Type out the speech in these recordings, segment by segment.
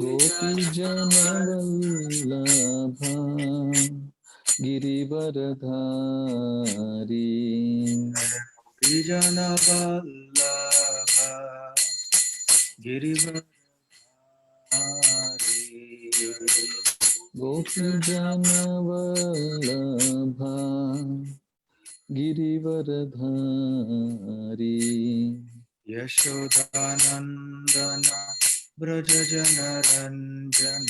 गोपीजनवल्लभा गिरिवरधारी गोपीजनवल्लभा गिरिवरधारी गोपीजनवल्लभा गिरिवरधारी यशोदानन्दन व्रजजनरञ्जन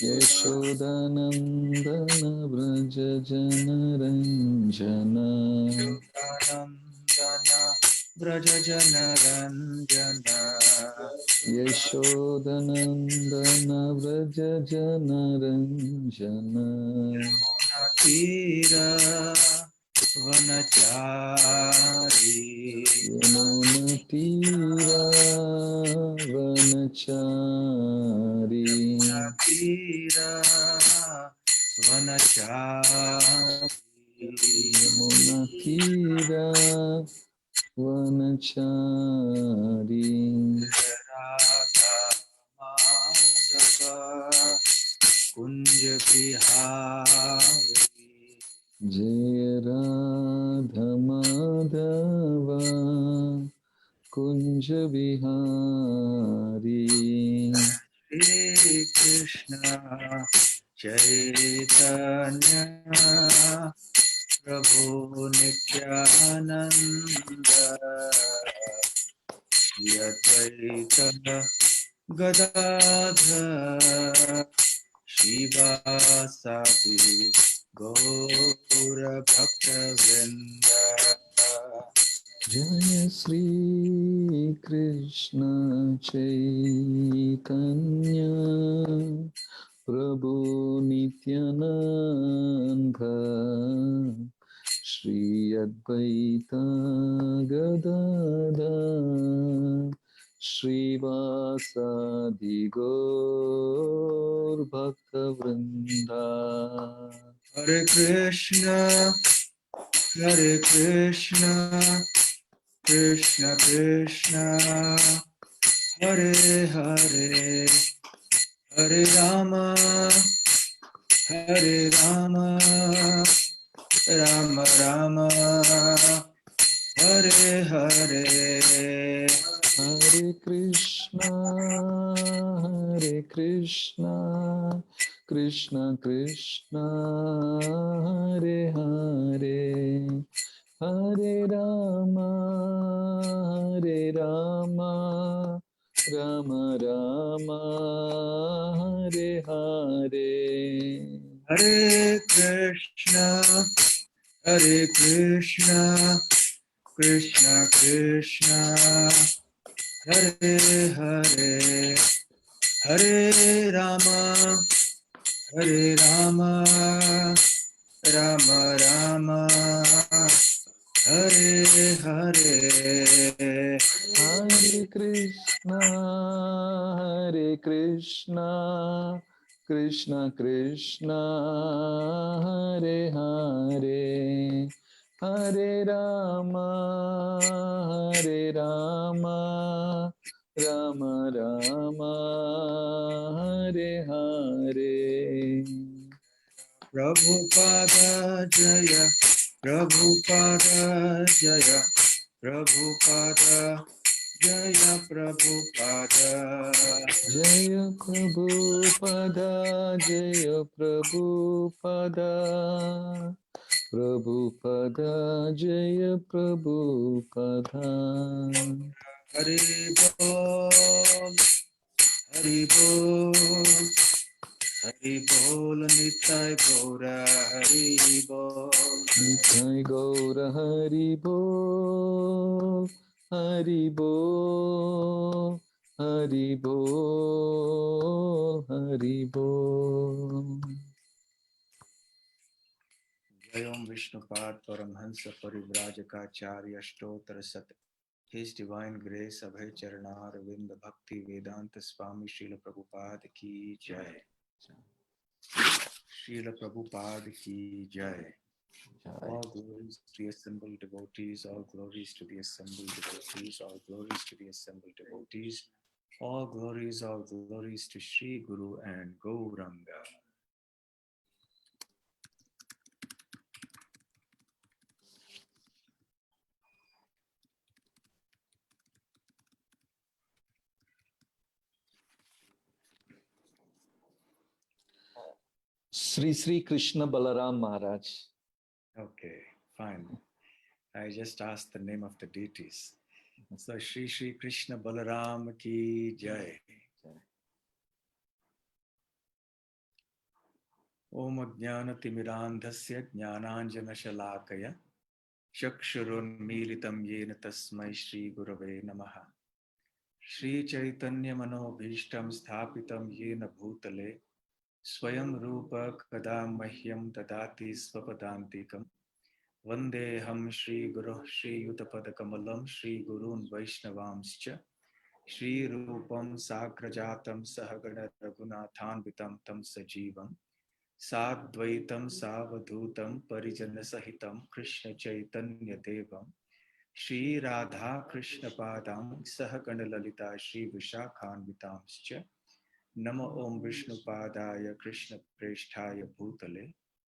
यशोदानन्दन व्रज जनरञ्जन यशोदानन्दन व्रजजनरञ्जन यशोदनन्दन व्रज जनरञ्जन तीरा वनचारी यमुनतीरावनचारी तीरा वनचारी यमुनतीरावनचारी राधा माधव कुंज बिहारी जय राधा माधव कुंज बिहारी श्री कृष्ण चैतन्य प्रभु नित्यानंद श्री अद्वैत गदाधर शिवासादि गौर भक्तवृंद जय श्री कृष्ण चैतन्य प्रभु नित्यानंद श्री अद्वैत गदाधर श्रीवासादि गौर भक्तवृंदा हरे Krishna Krishna Krishna Hare Hare Hare Ram Ram Ram Hare Hare Hare Krishna, Krishna Krishna, Hare Hare, Hare Rama, Rama Rama, Hare Hare. हरे Krishna Krishna Krishna Hare Hare Hare Ram Ram Ram Hare Hare Hare Krishna, Krishna Krishna, Hare Hare, Hare Rama, Rama Rama, Hare Hare. Prabhupada जय प्रभुपाद जय प्रभुपाद जय प्रभुपाद जय Prabhupada, Jaya Prabhupada, Prabhupada, Jaya Prabhupada. Hari बोल हरि बोल हरि बोल निताय गौर हरि बोल Nitai Gaura Hari Bol, Hari Bol, Hari Bol, Hari Bol. जय ओम विष्णुपाद परमहंस परिव्राजकाचार्य अष्टोत्तर सत His Divine Grace Abhay Charanar Vind Bhakti Vedanta Swami Srila Prabhupada Ki Jai Srila Prabhupada Ki Jai All glories to the assembled devotees, all glories to the assembled devotees, all glories to the assembled devotees. All glories to Sri Guru and Gauranga. Sri Sri Krishna Balaram Maharaj. Okay, fine. I just asked the name of the deities. So Sri Sri Krishna Balaram ki Jai. Om Ajnanatimidandhasya Jnananjanashalakaya Chakshurunmilitam Yena Tasmai Shri Gurave Namaha. Shri Chaitanya Manobhishtam Sthapitam Yena Bhutale Swayam Rupa Kadam Mahyam Dadati Swapadantikam Vandeham Shri Guru Shri Yutapadakamalam Shri Gurun Vaishnavamscha Shri Rupam Sagrajatam Sahagana Raghunathanvitam Tam Sajivam Sadvaitam Savadhutam Parijana Sahitam Krishna Chaitanya Devam Shri Radha Krishna Padam Sahagana Lalita Shri Vishakhanvitamscha Nama Om Vishnu Padaya Krishna Presthaya Bhutale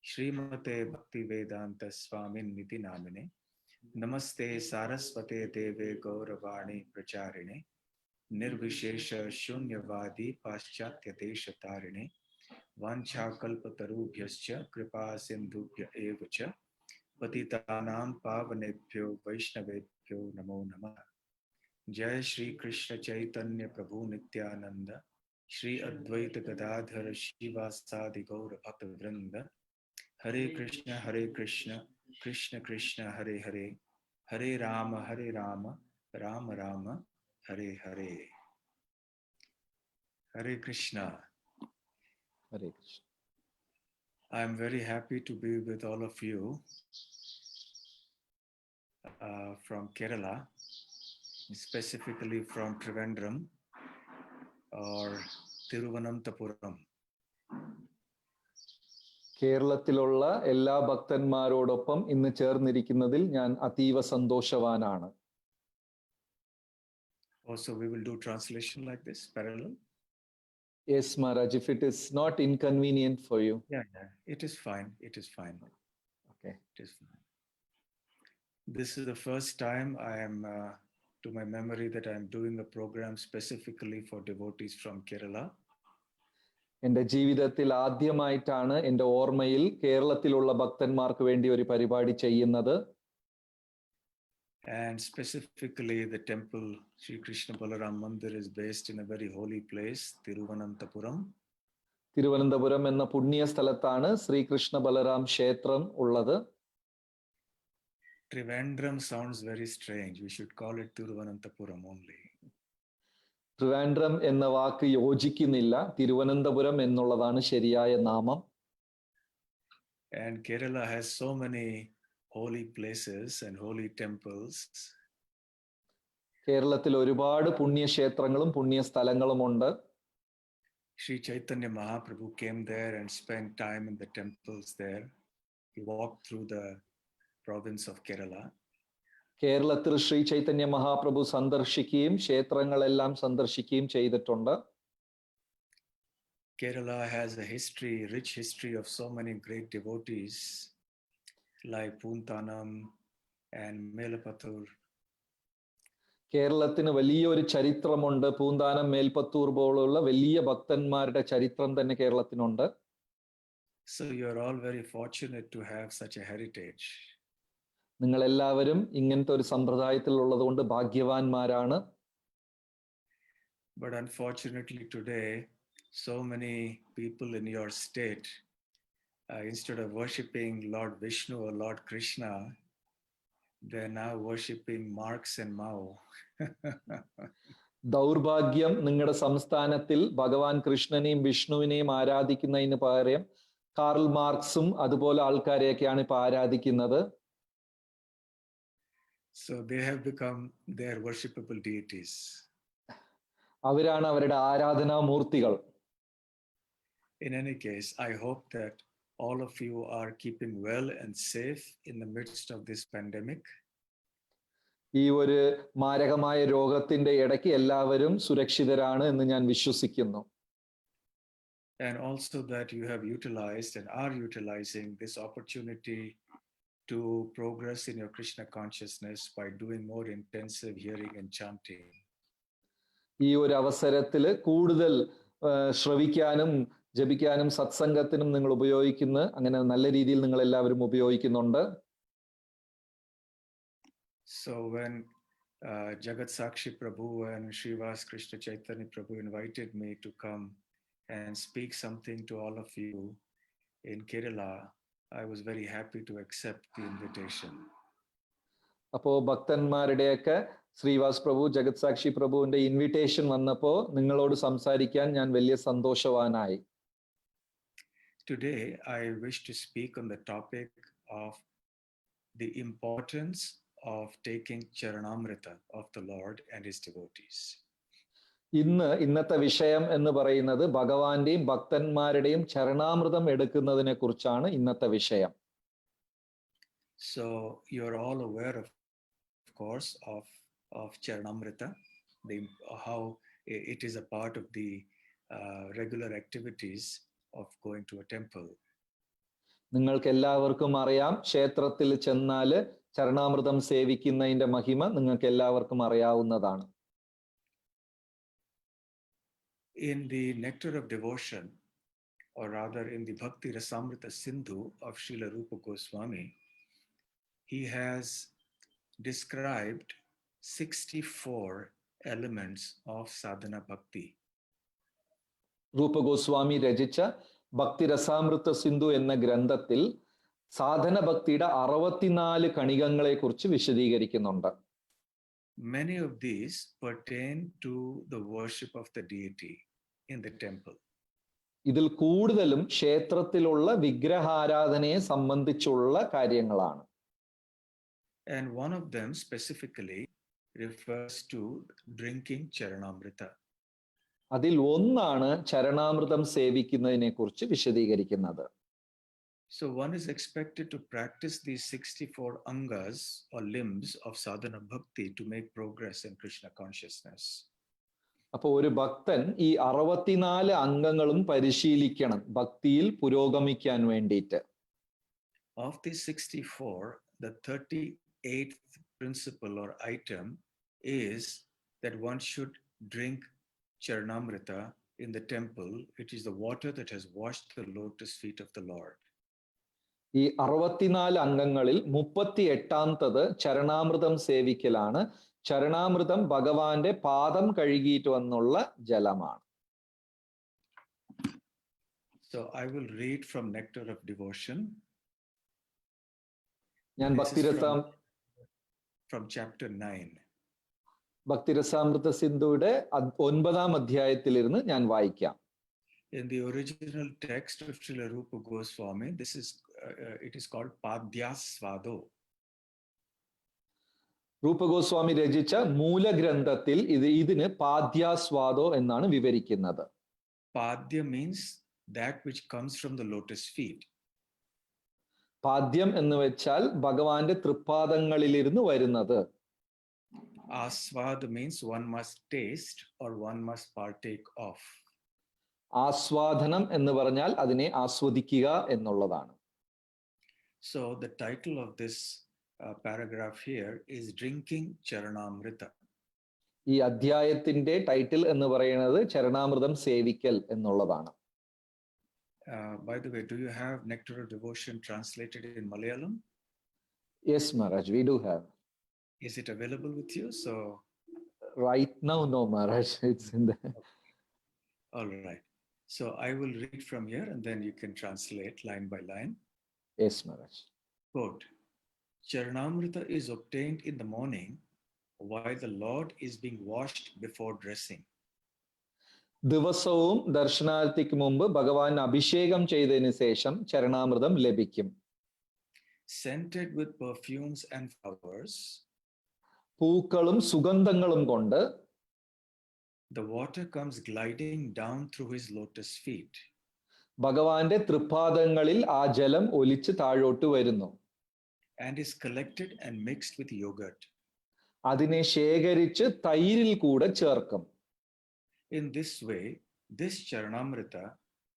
Srimate Bhakti Vedanta Swamin Niti Namine Namaste Saraswate Deve Gauravani Pracharine Nirvishesha Shunyavadi Paschatya Desha Tarine Vanchakalpatarubhyascha Kripa Sindhubhya Evacha Patitanam Pavanebhyo Vaishnavebhyo Namo Namah. Jai Shri Krishna Chaitanya Prabhu Nityananda Shri Advaita Gadadhara Shivasadi Gaura Bhakta Vrinda Hare Krishna Krishna Krishna Hare Hare Hare Rama Rama Rama Hare Hare. Hare Krishna. Hare Krishna. I am very happy to be with all of you from Kerala, specifically from Trivandrum or Thiruvananthapuram. കേരളത്തിലുള്ള എല്ലാ ഭക്തന്മാരോടൊപ്പം ഇന്ന് ചേർന്നിരിക്കുന്നതിൽ ഞാൻ അതീവ സന്തോഷവാനാണ്. Also, we will do translation like this, parallel. Yes, Maharaj, if it is not inconvenient for you. Yeah, it is fine. It is fine. Okay. It is fine. This is the first time I am, to my memory, that I am doing a program specifically for devotees from Kerala. എൻ്റെ ജീവിതത്തിൽ ആദ്യമായിട്ടാണ് എൻ്റെ ഓർമ്മയിൽ കേരളത്തിലുള്ള ഭക്തന്മാർക്ക് വേണ്ടി ഒരു പരിപാടി ചെയ്യുന്നത്. And specifically the temple Sri Krishna Balaram Mandir is based in a very holy place, Thiruvananthapuram. Thiruvananthapuram എന്ന പുണ്യ സ്ഥലത്താണ് ശ്രീകൃഷ്ണ ബലറാം ക്ഷേത്രം ഉള്ളത്. Trivandrum sounds very strange. We should call it Thiruvananthapuram only. Trivandrum എന്ന വാക്ക് യോജിക്കുന്നില്ല. തിരുവനന്തപുരം എന്നുള്ളതാണ് ശരിയായ നാമം. And Kerala has so many holy places and holy temples. കേരളത്തിൽ ഒരുപാട് പുണ്യക്ഷേത്രങ്ങളും പുണ്യ സ്ഥലങ്ങളുമുണ്ട്. Sri Chaitanya Mahaprabhu came there and spent time in the temples there. He walked through the province of Kerala. കേരളത്തിൽ ശ്രീ ചൈതന്യ മഹാപ്രഭു സന്ദർശിക്കുകയും ക്ഷേത്രങ്ങളെല്ലാം സന്ദർശിക്കുകയും ചെയ്തിട്ടുണ്ട്. Kerala has a history, rich history of so many great devotees like Puntanam and Melapattur. കേരളത്തിന് വലിയൊരു ചരിത്രമുണ്ട്. പൂന്താനം, മേൽപ്പത്തൂർ പോലുള്ള വലിയ ഭക്തന്മാരുടെ ചരിത്രം തന്നെ കേരളത്തിനുണ്ട്. So you are all very fortunate to have such a heritage. നിങ്ങൾ എല്ലാവരും ഇങ്ങനത്തെ ഒരു സമ്പ്രദായത്തിൽ ഉള്ളതുകൊണ്ട് ഭാഗ്യവാന്മാരാണ്. But unfortunately today, so many people in your state, instead of worshipping Lord Vishnu or Lord Krishna, they're now worshipping Marx and Mao. ദൗർഭാഗ്യം, നിങ്ങളുടെ സംസ്ഥാനത്തിൽ ഭഗവാൻ കൃഷ്ണനെയും വിഷ്ണുവിനെയും ആരാധിക്കുന്നതിന് പകരം കാർൽ മാർക്സും അതുപോലെ ആൾക്കാരെയൊക്കെയാണ് ഇപ്പൊ ആരാധിക്കുന്നത്. So they have become their worshipable deities. അവരാണ് അവരുടെ ആരാധനാമൂർത്തികൾ. In any case, I hope that all of you are keeping well and safe in the midst of this pandemic. ഈ ഒരു മാരകമായ രോഗത്തിന്റെ ഇടയ്ക്ക് എല്ലാവരും സുരക്ഷിതരാണ് എന്ന് ഞാൻ വിശ്വസിക്കുന്നു. And also that you have utilized and are utilizing this opportunity to progress in your Krishna consciousness by doing more intensive hearing and chanting. ഈ ഒരു അവസരത്തിൽ കൂടുതൽ ശ്രവിക്കാനും ജപിക്കാനും സത്സംഗത്തിനും നിങ്ങൾ ഉപയോഗിക്കുന്ന, അങ്ങനെ നല്ല രീതിയിൽ നിങ്ങൾ എല്ലാവരും ഉപയോഗിക്കുന്നുണ്ട്. So when Jagat Sakshi Prabhu and Srivas Krishna Chaitanya Prabhu invited me to come and speak something to all of you in Kerala, I was very happy to accept the invitation. അപ്പോൾ ഭക്തന്മാരുടെയൊക്കെ ശ്രീവാസ് പ്രഭു, ജഗത് സാക്ഷി പ്രഭുവിന്റെ invitation വന്നപ്പോൾ നിങ്ങളോട് സംസാരിക്കാൻ ഞാൻ വലിയ സന്തോഷവാനായി. Today I wish to speak on the topic of the importance of taking Charanamrita of the Lord and his devotees. ഇന്നത്തെ വിഷയം എന്ന് പറയുന്നത് ഭഗവാന്റെയും ഭക്തന്മാരുടെയും ചരണാമൃതം എടുക്കുന്നതിനെ കുറിച്ചാണ് ഇന്നത്തെ വിഷയം. So you're all aware of course of Charanamrita, how it is a part of the regular activities of going to a temple. നിങ്ങൾക്ക് എല്ലാവർക്കും അറിയാം, ക്ഷേത്രത്തിൽ ചെന്നാൽ ചരണാമൃതം സേവിക്കുന്നതിന്റെ മഹിമ നിങ്ങൾക്ക് എല്ലാവർക്കും അറിയാവുന്നതാണ്. In the Nectar of Devotion, or rather in the Bhakti Rasamrita Sindhu of Srila Rupa Goswami, he has described 64 elements of sadhana bhakti. Rupa Goswami രചിച്ച ഭക്തി രസാമൃത സിന്ധു എന്ന ഗ്രന്ഥത്തിൽ സാധന ഭക്തിയുടെ 64 കണികങ്ങളെ കുറിച്ച് വിശദീകരിക്കുന്നുണ്ട്. Many of these pertain to the worship of the deity in the temple. ഇതിൽ കൂടുതലും ക്ഷേത്രത്തിലുള്ള വിഗ്രഹാരാധനയെ സംബന്ധിച്ചുള്ള കാര്യങ്ങളാണ്. And one of them specifically refers to drinking Charanamrita. അതിൽ ഒന്നാണ് ചരണാമൃതം സേവിക്കുന്നതിനെ കുറിച്ച് വിശദീകരിക്കുന്നത്. So one is expected to practice these 64 angas or limbs of sadhana bhakti to make progress in Krishna consciousness. അപ്പോൾ ഒരു ഭക്തൻ ഈ 64 അംഗങ്ങളും പരിശീലിക്കണം ഭക്തിയിൽ പുരോഗമിക്കാൻ വേണ്ടിയിട്ട്. Of these 64, the 38th principle or item is that one should drink Charanamrita in the temple, which is the water that has washed the lotus feet of the Lord. ഈ 64 അംഗങ്ങളിൽ 38ാമത്തത് ചരണാമൃതം സേവിക്കലാണ്. ചരണാമൃതം ഭഗവാന്റെ പാദം കഴുകിയിട്ട് വന്നുള്ള ജലമാണ്. So I will read from Nectar of Devotion. ഞാൻ from chapter 9. ഭക്തിരസാമൃത സിന്ധുയുടെ 9ാം അധ്യായത്തിലിരുന്ന് ഞാൻ വായിക്കാം. In the original text of Srila Rupa Goswami, it is called Padyasvado. Rupa Goswami രചിച്ച മൂലഗ്രന്ഥത്തിൽ ഇതിന് പാദ്യാസ്വാദോ എന്നാണ് വിവരിക്കുന്നത്. Padya means that which comes from the lotus feet. പാദ്യം എന്ന് വെച്ചാൽ ഭഗവാന്റെ തൃപ്പാദങ്ങളിലിരുന്ന് വരുന്നത്. Aswad means one must taste or one must partake of. ആസ്വാദനം എന്ന് പറഞ്ഞാൽ അതിനെ ആസ്വദിക്കുക എന്നുള്ളതാണ്. So the title of this paragraph here is Drinking Charanamrita. ഈ അധ്യായത്തിന്റെ ടൈറ്റിൽ എന്ന് പറയുന്നത് ചരണാമൃതം സേവിക്കൽ എന്നുള്ളതാണ്. By the way, do you have Nectar of Devotion translated in Malayalam? Yes, Maharaj, we do have. Is it available with you? So right now, no, Maharaj, it's in there. All right. So I will read from here and then you can translate line by line. Yes, Maharaj. Quote, Charanamrita is obtained in the morning while the Lord is being washed before dressing. ദിവസവും ദർശനാർത്ഥിക്ക് മുമ്പ് ഭഗവാൻ അഭിഷേകം ചെയ്തതിനു ശേഷം ചരണാമൃതം ലഭിക്കും. Scented with perfumes and flowers, പൂക്കളും സുഗന്ധങ്ങളും കൊണ്ട് the water comes gliding down through his lotus feet. ഭഗവാന്റെ തൃപ്പാദങ്ങളിൽ ആ ജലം ഒലിച്ച് താഴോട്ട് വരുന്നു. And is collected and mixed with yogurt. അതിനെ ശേഖരിച്ച് തൈരിൽ കൂടെ ചേർക്കും. In this way, this Charanamrita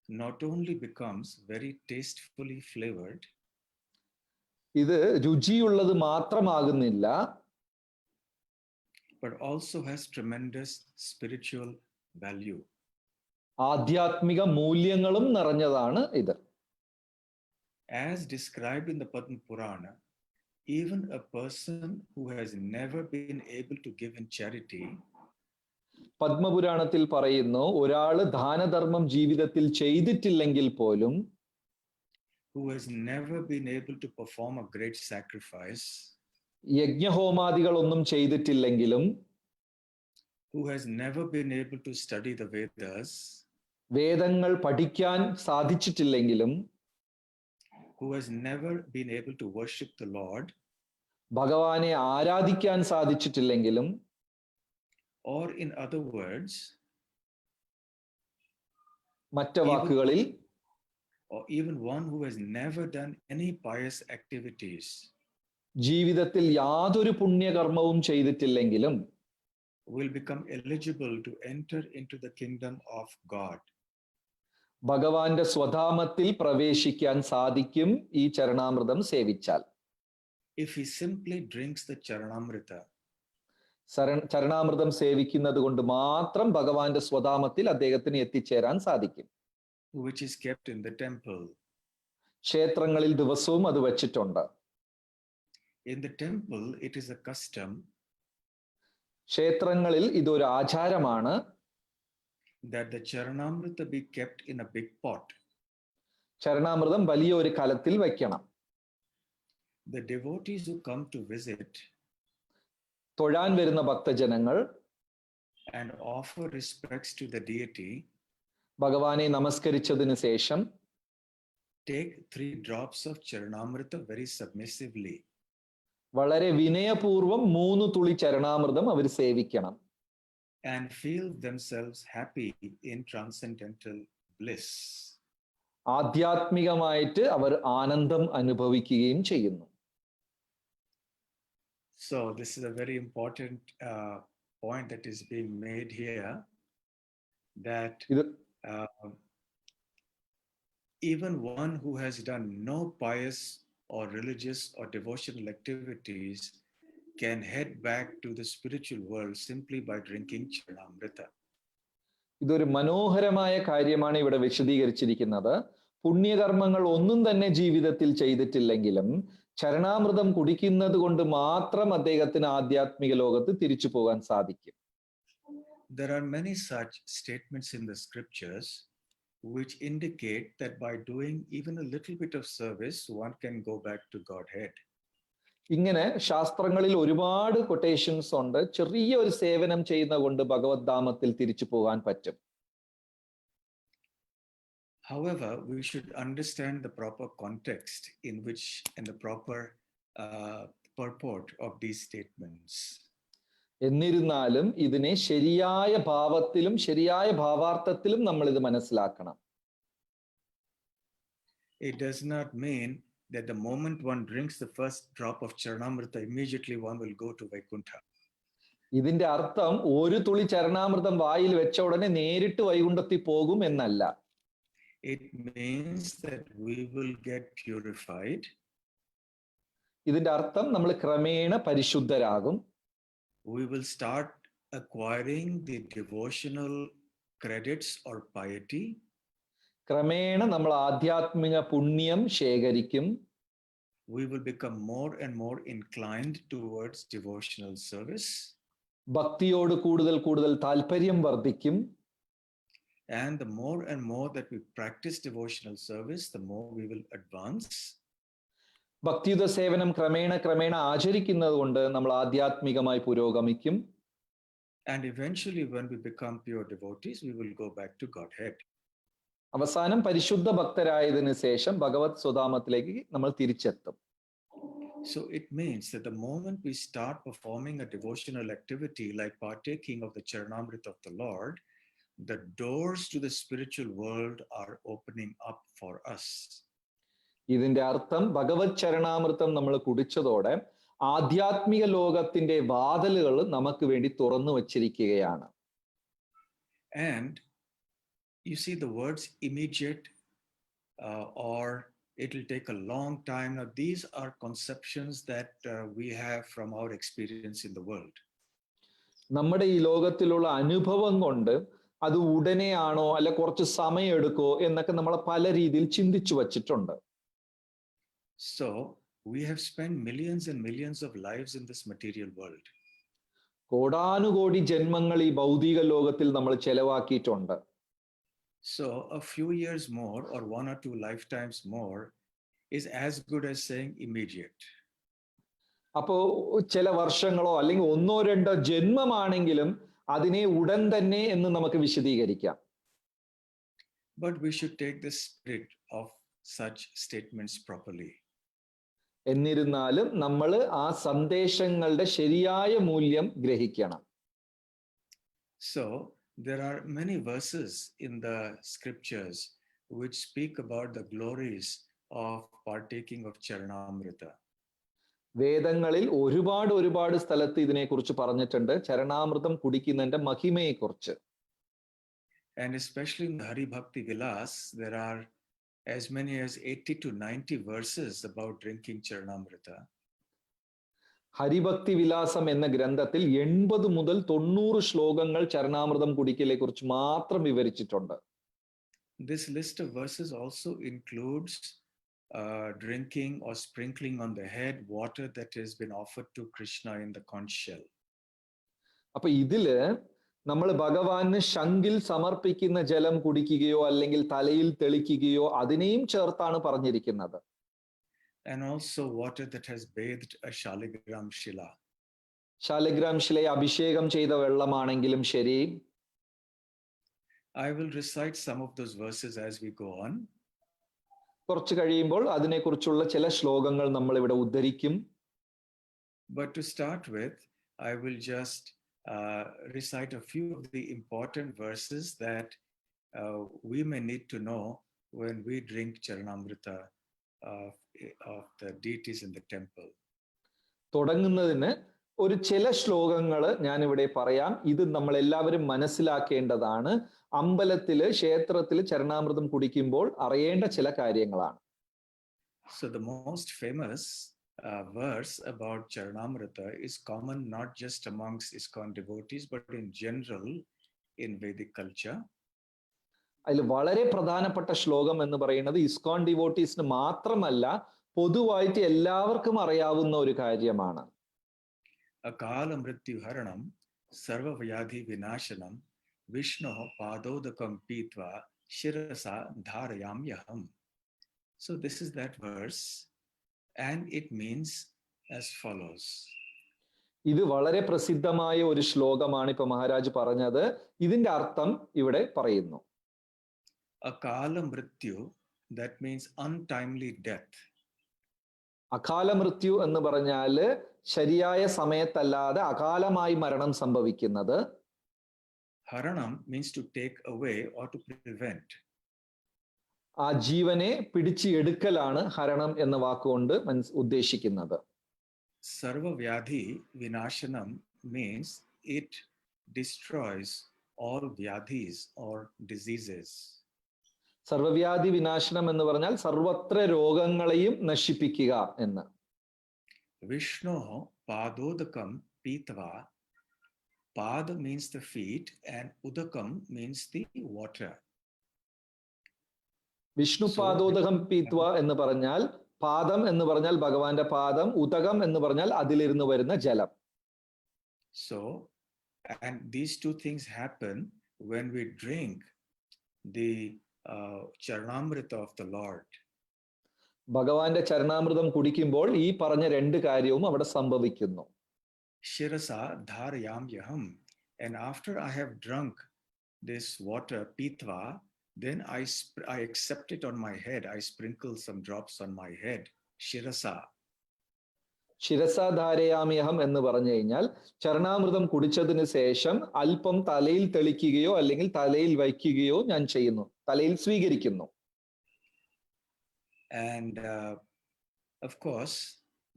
not only becomes very tastefully flavored, ഇത് രുചിയുള്ളത് മാത്രമാകുന്നില്ല, but also has tremendous spiritual value. ആധ്യാത്മിക മൂല്യങ്ങളും നിറഞ്ഞതാണ് ഇത്. As described in the Padma Purana, even a person who has never been able to give in charity, പത്മപുരാണത്തിൽ പറയുന്നു, ഒരാള് ദാനധർമ്മം ജീവിതത്തിൽ ചെയ്തിട്ടില്ലെങ്കിൽ പോലും, who has never been able to perform a great sacrifice, യജ്ഞഹോമാദികളൊന്നും ചെയ്തിട്ടില്ലെങ്കിലും, who has never been able to study the Vedas, വേദങ്ങൾ പഠിക്കാൻ സാധിച്ചിട്ടില്ലെങ്കിലും, who has never been able to worship the Lord, ഭഗവാനെ ആരാധിക്കാൻ സാധിച്ചിട്ടില്ലെങ്കിലും, or in other words, മറ്റു വാക്കുകളിൽ, or even one who has never done any pious activities, ജീവിതത്തിൽ യാതൊരു പുണ്യകർമ്മവും ചെയ്തിട്ടില്ലെങ്കിലും will become eligible to enter into the kingdom of God. ഭഗവാന്റെ സ്വധാമത്തിൽ പ്രവേശിക്കാൻ സാധിക്കും ഈ ചരണാമൃതം സേവിച്ചാൽ. If he simply drinks the Charanamrita, ചരണാമൃതം സേവിക്കുന്നത് കൊണ്ട് മാത്രം ഭഗവാന്റെ സ്വധാമത്തിൽ അദ്ദേഹത്തിന് എത്തിച്ചേരാൻ സാധിക്കും. which is kept in the temple. ക്ഷേത്രങ്ങളിൽ ദിവസവും അത് വച്ചിട്ടുണ്ട്. In the temple, it is a custom ക്ഷേത്രങ്ങളിൽ ഇതൊരു ആചാരമാണ്, that the Charanamrita be kept in a big pot. ചരണാമൃതം വലിയ ഒരു കലത്തിൽ വയ്ക്കണം. The devotees who come to visit തൊഴാൻ വരുന്ന ഭക്തജനങ്ങൾ and offer respects to the deity ഭഗവാനെ നമസ്കരിച്ചതിന് ശേഷം take 3 drops of Charanamrita very submissively. വളരെ വിനയപൂർവം 3 തുളി ചരണാമൃതം അവർ സേവിക്കണം. And feel themselves happy in transcendental bliss. ആധ്യാത്മികമായിട്ട് അവർ ആനന്ദം അനുഭവിക്കുകയും ചെയ്യുന്നു. So this is a very important point that is being made here, that even one who has done no pious or religious or devotional activities can head back to the spiritual world simply by drinking Charanamrita. ഇതൊരു മനോഹരമായ കാര്യമാണ് ഇവിടെ വിശദീകരിച്ചിരിക്കുന്നത്. പുണ്യകർമ്മങ്ങൾ ഒന്നും തന്നെ ജീവിതത്തിൽ ചെയ്തിട്ടില്ലെങ്കിലും ചരണാമൃതം കുടിക്കുന്നത് കൊണ്ട് മാത്രം അദ്ദേഹത്തിന് ആധ്യാത്മിക ലോകത്ത് തിരിച്ചു പോകാൻ സാധിക്കും. There are many such statements in the scriptures which indicate that by doing even a little bit of service, one can go back to Godhead. ഇങ്ങനെ ശാസ്ത്രങ്ങളിൽ ഒരുപാട് കൊട്ടേഷൻസ് ഉണ്ട്. ചെറിയ ഒരു സേവനം ചെയ്യുന്ന കൊണ്ട് ഭഗവത് ധാമത്തിൽ തിരിച്ചു പോകാൻ പറ്റും. However, we should understand the proper context in which and the proper purport of these statements. എന്നിരുന്നാലും ഇതിനെ ശരിയായ ഭാവത്തിലും ശരിയായ ഭാവാർത്ഥത്തിലും നമ്മൾ ഇത് മനസ്സിലാക്കണം. It does not mean that the moment one drinks the first drop of Charanamrita, immediately one will go to Vaikuntha. ഇതിന്റെ അർത്ഥം ഒരു തുളി ചരണാമൃതം വായിൽ വെച്ച ഉടനെ നേരിട്ട് വൈകുണ്ഠത്തിൽ പോകും എന്നല്ല. It means that we will get purified. ഇതിന്റെ അർത്ഥം നമ്മൾ ക്രമേണ പരിശുദ്ധരാകും. We will start acquiring the devotional credits or piety. ക്രമേണ നമ്മൾ ആധ്യാത്മിക പുണ്യം ശേഖരിക്കും. We will become more and more inclined towards devotional service. ഭക്തിയോട് കൂടുതൽ കൂടുതൽ താല്പര്യം വർദ്ധിക്കും. And the more and more that we practice devotional service, the more we will advance. ഭക്തിയുത സേവനം ക്രമേണ ക്രമേണ ആചരിക്കുന്നത് കൊണ്ട് നമ്മൾ ആധ്യാത്മികമായി പുരോഗമിക്കും. And eventually, when we become pure devotees, we will go back to Godhead. അവസാനം പരിശുദ്ധ ഭക്തരായതിനു ശേഷം ഭഗവത് സ്വധാമത്തിലേക്ക് നമ്മൾ തിരിച്ചെത്തും. So it means that the moment we start performing a devotional activity like partaking of the Charanamrita of the Lord, the doors to the spiritual world are opening up for us. ഇതിന്റെ അർത്ഥം ഭഗവത് ചരണാമൃതം നമ്മൾ കുടിച്ചതോടെ ആധ്യാത്മിക ലോകത്തിന്റെ വാതിലുകൾ നമുക്ക് വേണ്ടി തുറന്നു വച്ചിരിക്കുകയാണ്. And you see the words immediate or it will take a long time. Now, these are conceptions that we have from our experience in the world. നമ്മുടെ ഈ ലോകത്തിലുള്ള അനുഭവം കൊണ്ട് അത് ഉടനെയാണോ അല്ലെ കുറച്ച് സമയം എടുക്കോ എന്നൊക്കെ നമ്മൾ പല രീതിയിൽ ചിന്തിച്ചു വച്ചിട്ടുണ്ട്. So we have spent millions and millions of lives in this material world. കോടാനുകോടി ജന്മങ്ങൾ ഈ ഭൗതിക ലോകത്തിൽ നമ്മൾ ചെലവാക്കിയിട്ടുണ്ട്. So a few years more or 1 or 2 lifetimes more is as good as saying immediate. അപ്പോ ചില വർഷങ്ങളോ അല്ലെങ്കിൽ 1-2 ജന്മമാണെങ്കിലും അതിനെ ഉടൻ തന്നെ എന്ന് നമുക്ക് വിശദീകരിക്കാം. But we should take the spirit of such statements properly. എന്നിരുന്നാലും നമ്മൾ ആ സന്ദേശങ്ങളുടെ ശരിയായ മൂല്യം ഗ്രഹിക്കണം. So there are many verses in the scriptures which speak about the glories of partaking of Charanamrita. വേദങ്ങളിൽ ഒരുപാട് സ്ഥലത്ത് ഇതിനെക്കുറിച്ച് പറഞ്ഞിട്ടുണ്ട്, ചരണാമൃതം കുടിക്കുന്നതിന്റെ മഹിമയെക്കുറിച്ച്. And especially in the Hari Bhakti Vilas, there are as many as 80 to 90 verses about drinking Charanamrita. ഹരിഭക്തി വിലാസം എന്ന ഗ്രന്ഥത്തിൽ 80 മുതൽ 90 ശ്ലോകങ്ങൾ ചരണാമൃതം കുടിക്കലെ കുറിച്ച് മാത്രം വിവരിച്ചിട്ടുണ്ട്. This list of verses also includes drinking or sprinkling on the head water that has been offered to Krishna in the conch shell. അപ്പൊ ഇതില് നമ്മൾ ഭഗവാന് ശംഖിൽ സമർപ്പിക്കുന്ന ജലം കുടിക്കുകയോ അല്ലെങ്കിൽ തലയിൽ തെളിക്കുകയോ അതിനെയും ചേർത്താണ് പറഞ്ഞിരിക്കുന്നത്. And also water that has bathed a Shaligram Shila. Shaligram ശിലയെ അഭിഷേകം ചെയ്ത വെള്ളമാണെങ്കിലും ശരി. I will recite some of those verses as we go on. കുറച്ച് കഴിയുമ്പോൾ അതിനെക്കുറിച്ചുള്ള ചില ശ്ലോകങ്ങൾ നമ്മൾ ഇവിടെ ഉദ്ധരിക്കും. But to start with, I will just recite a few of the important verses that we may need to know when we drink Charanamrita of the deities in the temple. തുടങ്ങുന്നതിന് ഒരു ചില ശ്ലോകങ്ങൾ ഞാൻ ഇവിടെ പറയാം. ഇത് നമ്മൾ എല്ലാവരും മനസ്സിലാക്കേണ്ടതാണ്. അമ്പലത്തില് ക്ഷേത്രത്തില് ചരണാമൃതം കുടിക്കുമ്പോൾ അറിയേണ്ട ചില കാര്യങ്ങളാണ്. So the most famous verse about Charanamrita is common not just amongst ISKCON devotees but in general in Vedic culture. അതിൽ വളരെ പ്രധാനപ്പെട്ട ശ്ലോകം എന്ന് പറയുന്നത് ഇസ്കോൺ ഡിവോട്ടീസിന് മാത്രമല്ല പൊതുവായിട്ട് എല്ലാവർക്കും അറിയാവുന്ന ഒരു കാര്യമാണ്. Akala mrityu haranam sarva vyadhi vinashanam Vishnu padodakam pitva shirasa dharayamyaham. So this is that verse and it means as follows. ഇത് വളരെ പ്രസിദ്ധമായ ഒരു ശ്ലോകമാണ് ഇപ്പൊ മഹാരാജ് പറഞ്ഞത്. ഇതിന്റെ അർത്ഥം ഇവിടെ പറയുന്നു. Akala mrityu, that means untimely death. അകാല മൃത്യു എന്ന് പറഞ്ഞാല് ശരിയായ സമയത്തല്ലാതെ അകാലമായി മരണം സംഭവിക്കുന്നത്. Haranam means to take away or to prevent. ആ ജീവനെ പിടിച്ച് എടുക്കലാണ് ഹരണം എന്ന വാക്കുകൊണ്ട് ഉദ്ദേശിക്കുന്നത്. Sarva vyadhi vinashanam means it destroys all vyadhis or diseases. സർവവ്യാധി വിനാശനം എന്ന് പറഞ്ഞാൽ സർവത്ര രോഗങ്ങളെയും നശിപ്പിക്കുക എന്ന്. Vishnu padodakam pitva. Pad means the feet and udakam means the water. Vishnu പാദോദകം പീത്വ എന്ന് പറഞ്ഞാൽ പാദം എന്ന് പറഞ്ഞാൽ ഭഗവാന്റെ പാദം, ഉദകം എന്ന് പറഞ്ഞാൽ അതിലിരുന്ന് വരുന്ന ജലം. So, and these two things happen when we drink the Charanamrita of the Lord. ഭഗവാന്റെ ചരണാമൃതം കുടിക്കുമ്പോൾ ഈ പറഞ്ഞ രണ്ട് കാര്യവും അവിടെ സംഭവിക്കുന്നു. Shirasa dharayamyaham. And after I have drunk this water, pitva, then I accept it on my head. I sprinkle some drops on my head. Shirasa. ശിരസാധാരയാമ്യഹം എന്ന് പറഞ്ഞു കഴിഞ്ഞാൽ ചരണാമൃതം കുടിച്ചതിന് ശേഷം അല്പം തലയിൽ തെളിക്കുകയോ അല്ലെങ്കിൽ തലയിൽ വയ്ക്കുകയോ ഞാൻ ചെയ്യുന്നു, തലയിൽ സ്വീകരിക്കുന്നു. And of course,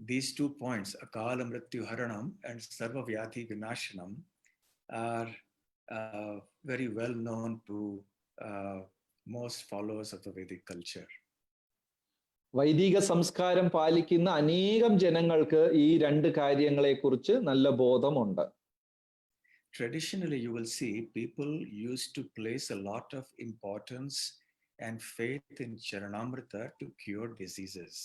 these 2 points, Akala Mrityu Haranam and Sarva Vyadhi Vinashanam, are very well known to most followers of the Vedic culture. വൈദിക സംസ്കാരം പാലിക്കുന്ന അനേകം ജനങ്ങൾക്ക് ഈ രണ്ട് കാര്യങ്ങളെക്കുറിച്ച് നല്ല ബോധമുണ്ട്. Traditionally, you will see people used to place a lot of importance and faith in Charanamrita to cure diseases.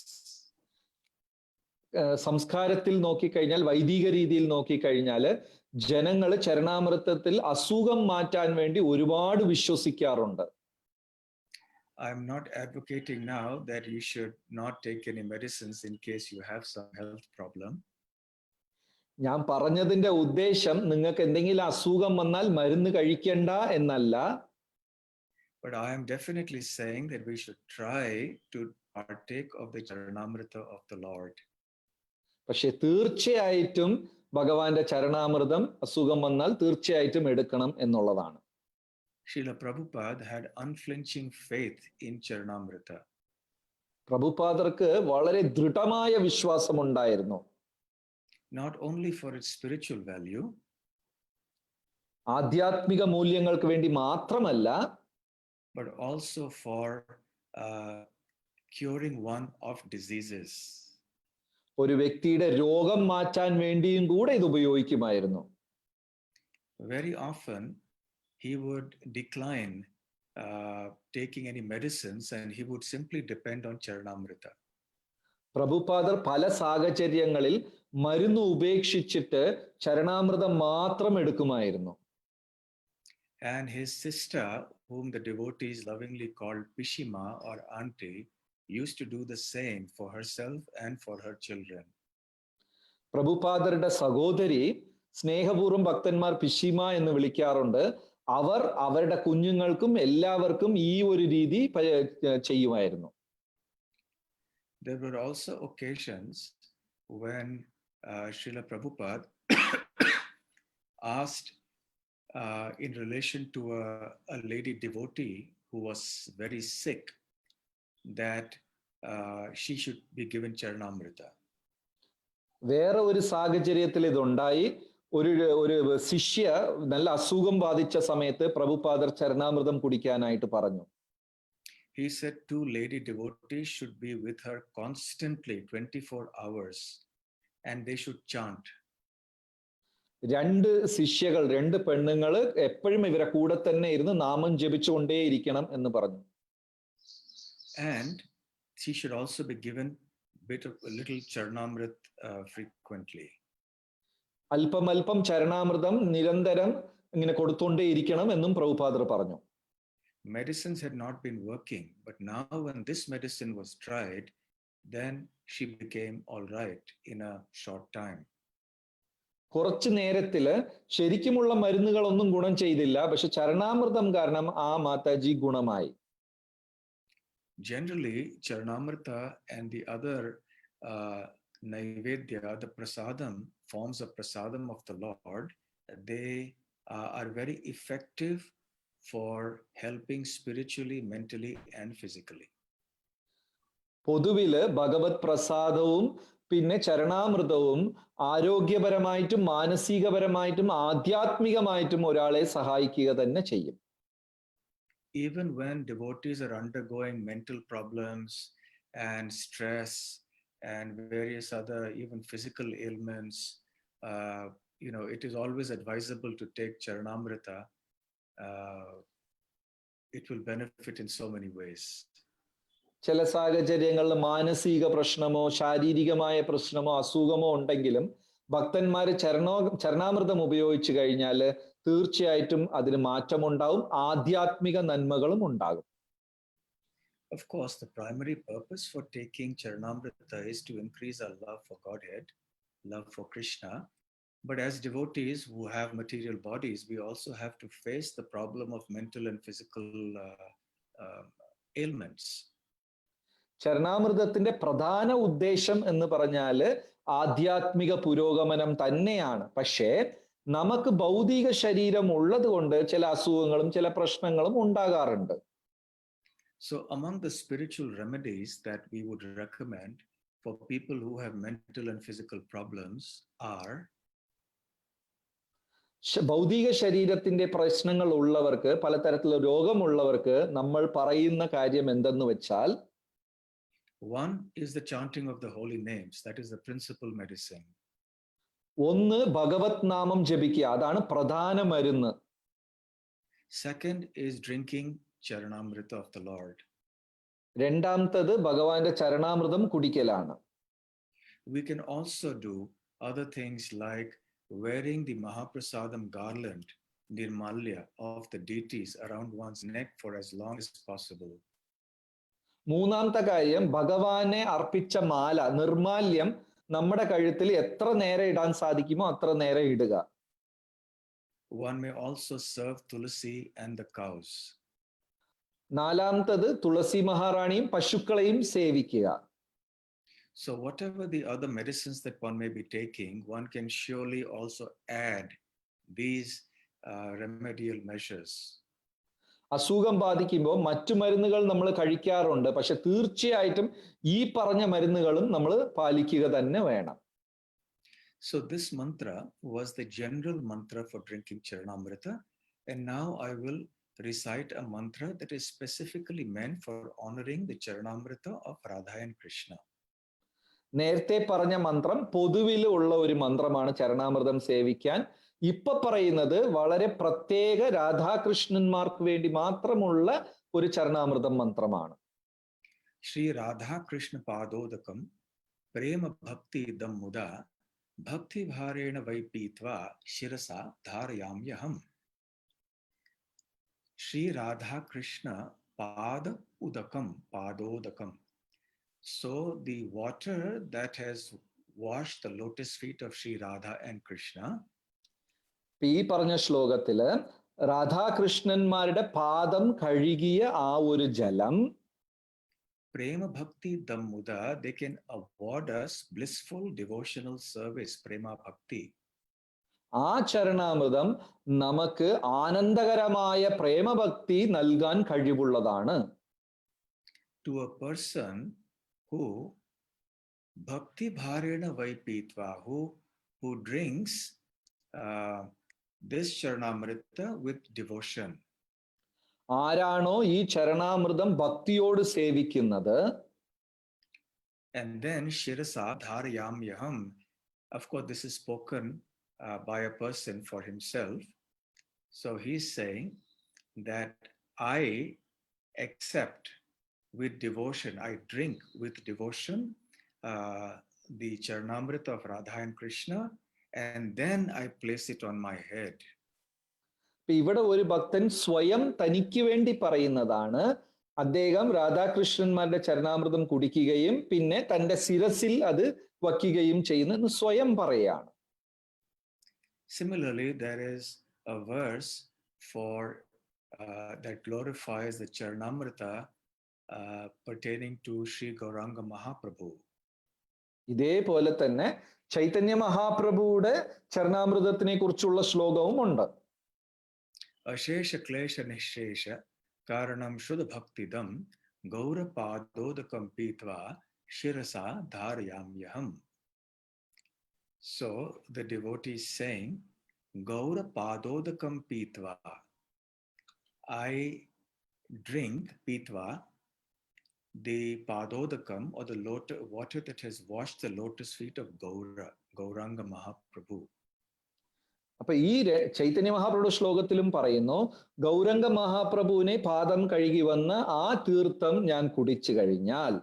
സംസ്കാരത്തിൽ നോക്കിക്കഴിഞ്ഞാൽ, വൈദിക രീതിയിൽ നോക്കിക്കഴിഞ്ഞാൽ ജനങ്ങൾ ചരണാമൃതത്തിൽ അസുഖം മാറ്റാൻ വേണ്ടി ഒരുപാട് വിശ്വസിക്കാറുണ്ട്. I'm not advocating now that you should not take any medicines in case you have some health problem. ഞാൻ പറഞ്ഞതിന്റെ ഉദ്ദേശം നിങ്ങൾക്ക് എന്തെങ്കിലും അസുഖം വന്നാൽ മരുന്ന് കഴിക്കണ്ട എന്നല്ല. But I am definitely saying that we should try to partake of the Charanamrita of the Lord. പക്ഷെ തീർച്ചയായിട്ടും ഭഗവാന്റെ ചരണാമൃതം അസുഖം വന്നാൽ തീർച്ചയായിട്ടും എടുക്കണം എന്നുള്ളതാണ്. Srila Prabhupada had unflinching faith in Charanamrita. പ്രഭുപാദർക്ക് വളരെ ദൃഢമായ വിശ്വാസമുണ്ടായിരുന്നു. Not only for its spiritual value, ആധ്യാത്മിക മൂല്യങ്ങൾക്ക് വേണ്ടി മാത്രമല്ല, but also for curing one of diseases. ഒരു വ്യക്തിയുടെ രോഗം മാറ്റാൻ വേണ്ടിയും കൂടെ ഇത് ഉപയോഗിക്കുമായിരുന്നു. Very often he would decline taking any medicines and he would simply depend on Charanamrita. പ്രഭുപാദർ പല സാഹചര്യങ്ങളിൽ മരുന്ന് ഉപേക്ഷിച്ചിട്ട് ചരണാമൃതം മാത്രം എടുക്കുമായിരുന്നു. And his sister, whom the devotees lovingly called Pishima or auntie, used to do the same for herself and for her children. പ്രഭുപാദരുടെ സഹോദരി സ്നേഹപൂർവ്വം ഭക്തന്മാർ പിഷിമ എന്ന് വിളിക്കാറുണ്ട്. അവർ അവരുടെ കുഞ്ഞുങ്ങൾക്കും എല്ലാവർക്കും ഈ ഒരു രീതി ചെയ്യുമായിരുന്നു. There were also occasions when Srila Prabhupada asked in relation to a lady devotee who was very sick that she should be given Charanamrita. വേറെ ഒരു സാഹചര്യത്തിൽ ഇതുണ്ടായി. ഒരു ശിഷ്യ നല്ല അസുഖം ബാധിച്ച സമയത്ത് പ്രഭുപാദർ ചരണാമൃതം കുടിക്കാനായിട്ട് പറഞ്ഞു. He said 2 lady devotees should be with her constantly 24 hours and they should chant. 2 ശിഷ്യകൾ, 2 പെണ്ണുങ്ങൾ എപ്പോഴും ഇവരെ കൂടെ തന്നെ ഇരുന്ന് നാമം ജപിച്ചുകൊണ്ടേയിരിക്കണം എന്ന് പറഞ്ഞു. And she should also be given a little Charanamrit frequently. അല്പം ചരണാമൃതം നിരന്തരം ഇങ്ങനെ കൊടുത്തുകൊണ്ടേയിരിക്കണം എന്നും പ്രഭുപാദർ പറഞ്ഞു. Medicines had not been working, but now when this medicine was tried, then she became all right in a short time. കുറച്ചു നേരത്തില് ശരിക്കുമുള്ള മരുന്നുകളൊന്നും ഗുണം ചെയ്തില്ല, പക്ഷെ ചരണാമൃതം കാരണം ആ Mataji ഗുണമായി. Generally, Charanamrita and the other Naivedya, the prasadam, forms of prasadam of the Lord, they are very effective for helping spiritually, mentally, and physically. പൊതുവില് ഭഗവത് പ്രസാദവും പിന്നെ ചരണാമൃതവും ആരോഗ്യപരമായിട്ടും മാനസികപരമായിട്ടും ആധ്യാത്മികമായിട്ടും ഒരാളെ സഹായിക്കുക തന്നെ ചെയ്യും. Even when devotees are undergoing mental problems and stress and various other even physical ailments, it is always advisable to take Charanamrita. It will benefit in so many ways. ചില സാഹചര്യങ്ങളിൽ മാനസിക പ്രശ്നമോ ശാരീരികമായ പ്രശ്നമോ അസുഖമോ ഉണ്ടെങ്കിലും ഭക്തന്മാര് ചരണാമൃതം ഉപയോഗിച്ചു കഴിഞ്ഞാൽ തീർച്ചയായിട്ടും അതിന് മാറ്റമുണ്ടാവും, ആധ്യാത്മിക നന്മകളും ഉണ്ടാകും. Of course, the primary purpose for taking Charanamrita is to increase our love for Godhead, love for Krishna. But as devotees who have material bodies, we also have to face the problem of mental and physical ailments. ചരണാമൃതത്തിന്റെ പ്രധാന ഉദ്ദേശം എന്ന് പറഞ്ഞാല് ആധ്യാത്മിക പുരോഗമനം തന്നെയാണ്. പക്ഷേ നമുക്ക് ഭൗതിക ശരീരം ഉള്ളത് കൊണ്ട് ചില അസുഖങ്ങളും ചില പ്രശ്നങ്ങളും ഉണ്ടാകാറുണ്ട്. So among the spiritual remedies that we would recommend for people who have mental and physical problems are ഭൗതിക ശരീരത്തിന്റെ പ്രശ്നങ്ങൾ ഉള്ളവർക്ക്, പലതരത്തിലുള്ള രോഗമുള്ളവർക്ക് നമ്മൾ പറയുന്ന കാര്യം എന്തെന്ന് വെച്ചാൽ, one is the chanting of the holy names, that is the principal medicine. ഒന്ന് ഭഗവത് നാമം ജപിക്കുക, അതാണ് പ്രധാന മരുന്ന്. Second is drinking charanamrita of the Lord. രണ്ടാമത്തത് ഭഗവാന്റെ ചരണാമൃതം കുടിക്കലാണ്. We can also do other things like wearing the Mahaprasadam garland, nirmalya, of the deities around one's neck for as long as possible. മൂന്നാമത്തെ കാര്യം, ഭഗവാനെ അർപ്പിച്ച മാല, നിർമാല്യം നമ്മുടെ കഴുത്തിൽ എത്ര നേരം ഇടാൻ സാധിക്കുമോ അത്ര നേരം ഇടുക. One may also serve Tulasi and the cows. നാലാമത്തത് തുളസി മഹാറാണിയും പശുക്കളെയും സേവിക്കുക. So whatever the other medicines that one may be taking, one can surely also add these remedial measures. അസുഖം ബാധിക്കുമ്പോൾ മറ്റു മരുന്നുകൾ നമ്മൾ കഴിക്കാറുണ്ട്, പക്ഷെ തീർച്ചയായിട്ടും ഈ പറഞ്ഞ മരുന്നുകളും നമ്മൾ പാലിക്കുക തന്നെ വേണം. So this mantra was the general mantra for drinking Charanamrita, and now I will recite a mantra that is specifically meant for honoring the Charanamrita of Radha and Krishna. നേരത്തെ പറഞ്ഞ മന്ത്രം പൊതുവിൽ ഉള്ള ഒരു മന്ത്രമാണ് ചരണാമൃതം സേവിക്കാൻ. ഇപ്പൊ പറയുന്നത് വളരെ പ്രത്യേക രാധാകൃഷ്ണന്മാർക്ക് വേണ്ടി മാത്രമുള്ള ഒരു ചരണാമൃതം മന്ത്രമാണ്. ശ്രീ രാധാകൃഷ്ണ പാദോദകം പ്രേമ ഭക്തി ഇദം മുദ ഭക്തി ഭാരേണ വൈ പീത്വാ ശിരസ ധാരയാമ്യഹം. ശ്രീ രാധാകൃഷ്ണ പാദ ഉദകം, പാദോദകം. So the water that has washed the lotus feet of Sri Radha and Krishna. ഈ പറഞ്ഞ ശ്ലോകത്തില് രാധാകൃഷ്ണന്മാരുടെ പാദം കഴുകിയ ആ ഒരു ജലം, Prema Bhakti Dammuda, they can award us blissful devotional service, Prema Bhakti. ആ ചരണാമൃതം നമുക്ക് ആനന്ദകരമായ പ്രേമഭക്തി നൽകാൻ കഴിവുള്ളതാണ്. To a person who Bhakti Bharena Vaipitva, who drinks this Charanamrita with devotion. ആരാണോ ഈ ചരണാമൃതം ഭക്തിയോട് സേവിക്കുന്നത്, and then Shirasa Dharayamyaham, of course this is spoken by a person for himself. So he's saying that I accept with devotion, I drink with devotion the Charanamrita of Radha and Krishna, and then I place it on my head. ഇവിടെ ഒരു ഭക്തൻ സ്വയം തനിക്ക് വേണ്ടി പറയുന്നതാണ്. അദ്ദേഹം രാധാകൃഷ്ണന്മാരുടെ ചരണാമൃതം കുടിക്കുകയും പിന്നെ തന്റെ ശിരസിൽ അത് വയ്ക്കുകയും ചെയ്യുന്നു സ്വയം പറയാണ്. Similarly, there is a verse for that glorifies the Charanamrita pertaining to Sri Gauranga Mahaprabhu. ഇതേപോലെ തന്നെ ചൈതന്യ മഹാപ്രഭുവിടെ ചരണാമൃതത്തിനെ കുറിച്ചുള്ള ശ്ലോകവും ഉണ്ട്. Ashesha klesha nishesha karanam shuddha bhaktidam gaura padodakam pitva shirasa dharayamyaham. So the devotee is saying, gaura padodakam pitva, I drink pitva, the padodakam or the water that has washed the lotus feet of Gauranga Mahaprabhu. അപ്പൊ ഈ ചൈതന്യ മഹാപ്രഭു ശ്ലോകത്തിലും പറയുന്നു, ഗൗരംഗ മഹാപ്രഭുവിനെ പാദം കഴുകി വന്ന് ആ തീർത്ഥം ഞാൻ കുടിച്ചു കഴിഞ്ഞാൽ,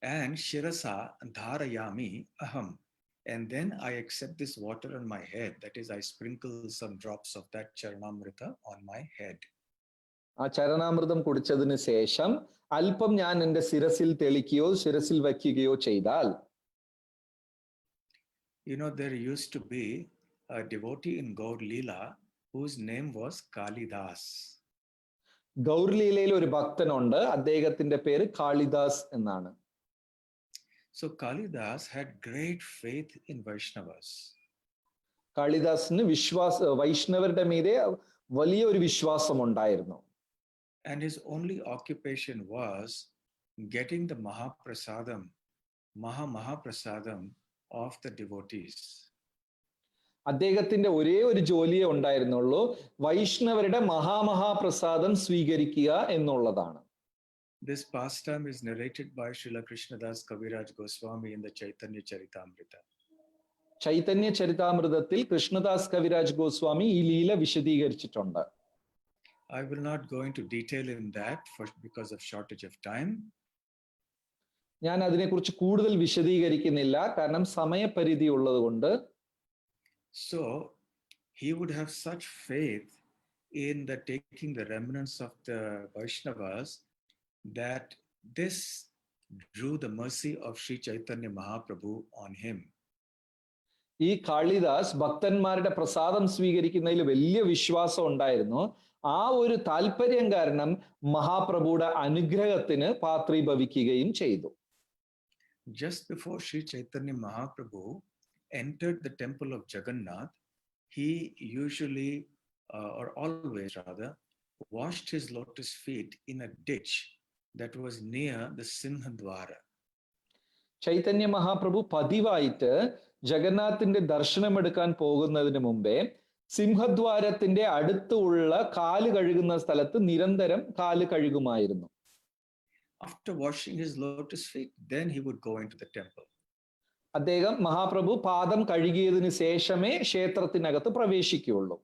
and shirasa dharayami aham, and then I accept this water on my head, that is I sprinkle some drops of that charanamrita on my head. ആ ചരണാമൃതം കുടിച്ചതിന് ശേഷം അല്പം ഞാൻ എൻ്റെ ശിരസിൽ തെളിക്കുകയോ ശിരസിൽ വയ്ക്കുകയോ ചെയ്താൽ, you know, there used to be a devotee in Gaur Leela whose name was Kalidas. ഗൗർലീലയിൽ ഒരു ഭക്തനുണ്ട്, അദ്ദേഹത്തിന്റെ പേര് കാളിദാസ് എന്നാണ്. So Kalidas had great faith in Vaishnavas. കാളിദാസിന് വൈഷ്ണവരുടെ മീതെ വലിയ ഒരു വിശ്വാസം ഉണ്ടായിരുന്നു. And his only occupation was getting the Mahaprasadam Mahaprasadam of the devotees. അദ്ദേഹത്തിന്റെ ഒരേ ഒരു ജോലിയേ ഉണ്ടായിരുന്നുള്ളൂ, വൈഷ്ണവരുടെ മഹാമഹാപ്രസാദം സ്വീകരിക്കുക എന്നുള്ളതാണ്. This pastime is narrated by Srila Krishnadas Kaviraj Goswami in the Chaitanya Charitamrita. Chaitanya ചരിതാമൃതത്തിൽ Krishnadas Kaviraj Goswami ഈ ലീല വിശദീകരിച്ചിട്ടുണ്ട്. I will not go into detail in that because of shortage of time. ഞാൻ അതിനെക്കുറിച്ച് കൂടുതൽ വിശദീകരിക്കുന്നില്ല, കാരണം സമയപരിധി ഉള്ളതുകൊണ്ട്. So he would have such faith in the taking the remnants of the Vaishnavas that this drew the mercy of Sri Chaitanya Mahaprabhu on him. ഈ കാളിദാസ് ഭക്തന്മാരുടെ പ്രസാദം സ്വീകരിക്കുന്നതിൽ വലിയ വിശ്വാസം ഉണ്ടായിരുന്നു. ആ ഒരു താല്പര്യം കാരണം മഹാപ്രഭുയുടെ അനുഗ്രഹത്തിന് പാത്രീഭവിക്കുകയും ചെയ്തു. Just before Sri Chaitanya Mahaprabhu entered the temple of Jagannath, he usually, or always rather, washed his lotus feet in a ditch that was near the Sinhadwara. Chaitanya Mahaprabhu പതിവായിട്ട് ജഗന്നാഥിന്റെ ദർശനമെടുക്കാൻ പോകുന്നതിന് മുമ്പേ സിംഹദ്വാരത്തിന്റെ അടുത്തുള്ള കാല് കഴുകുന്ന സ്ഥലത്ത് നിരന്തരം കാല് കഴുകുമായിരുന്നു. After washing his lotus feet, then he would go into the temple. അദ്ദേഹം മഹാപ്രഭു പാദം കഴുകിയതിനു ശേഷമേ ക്ഷേത്രത്തിനകത്ത് പ്രവേശിക്കുകയുള്ളൂ.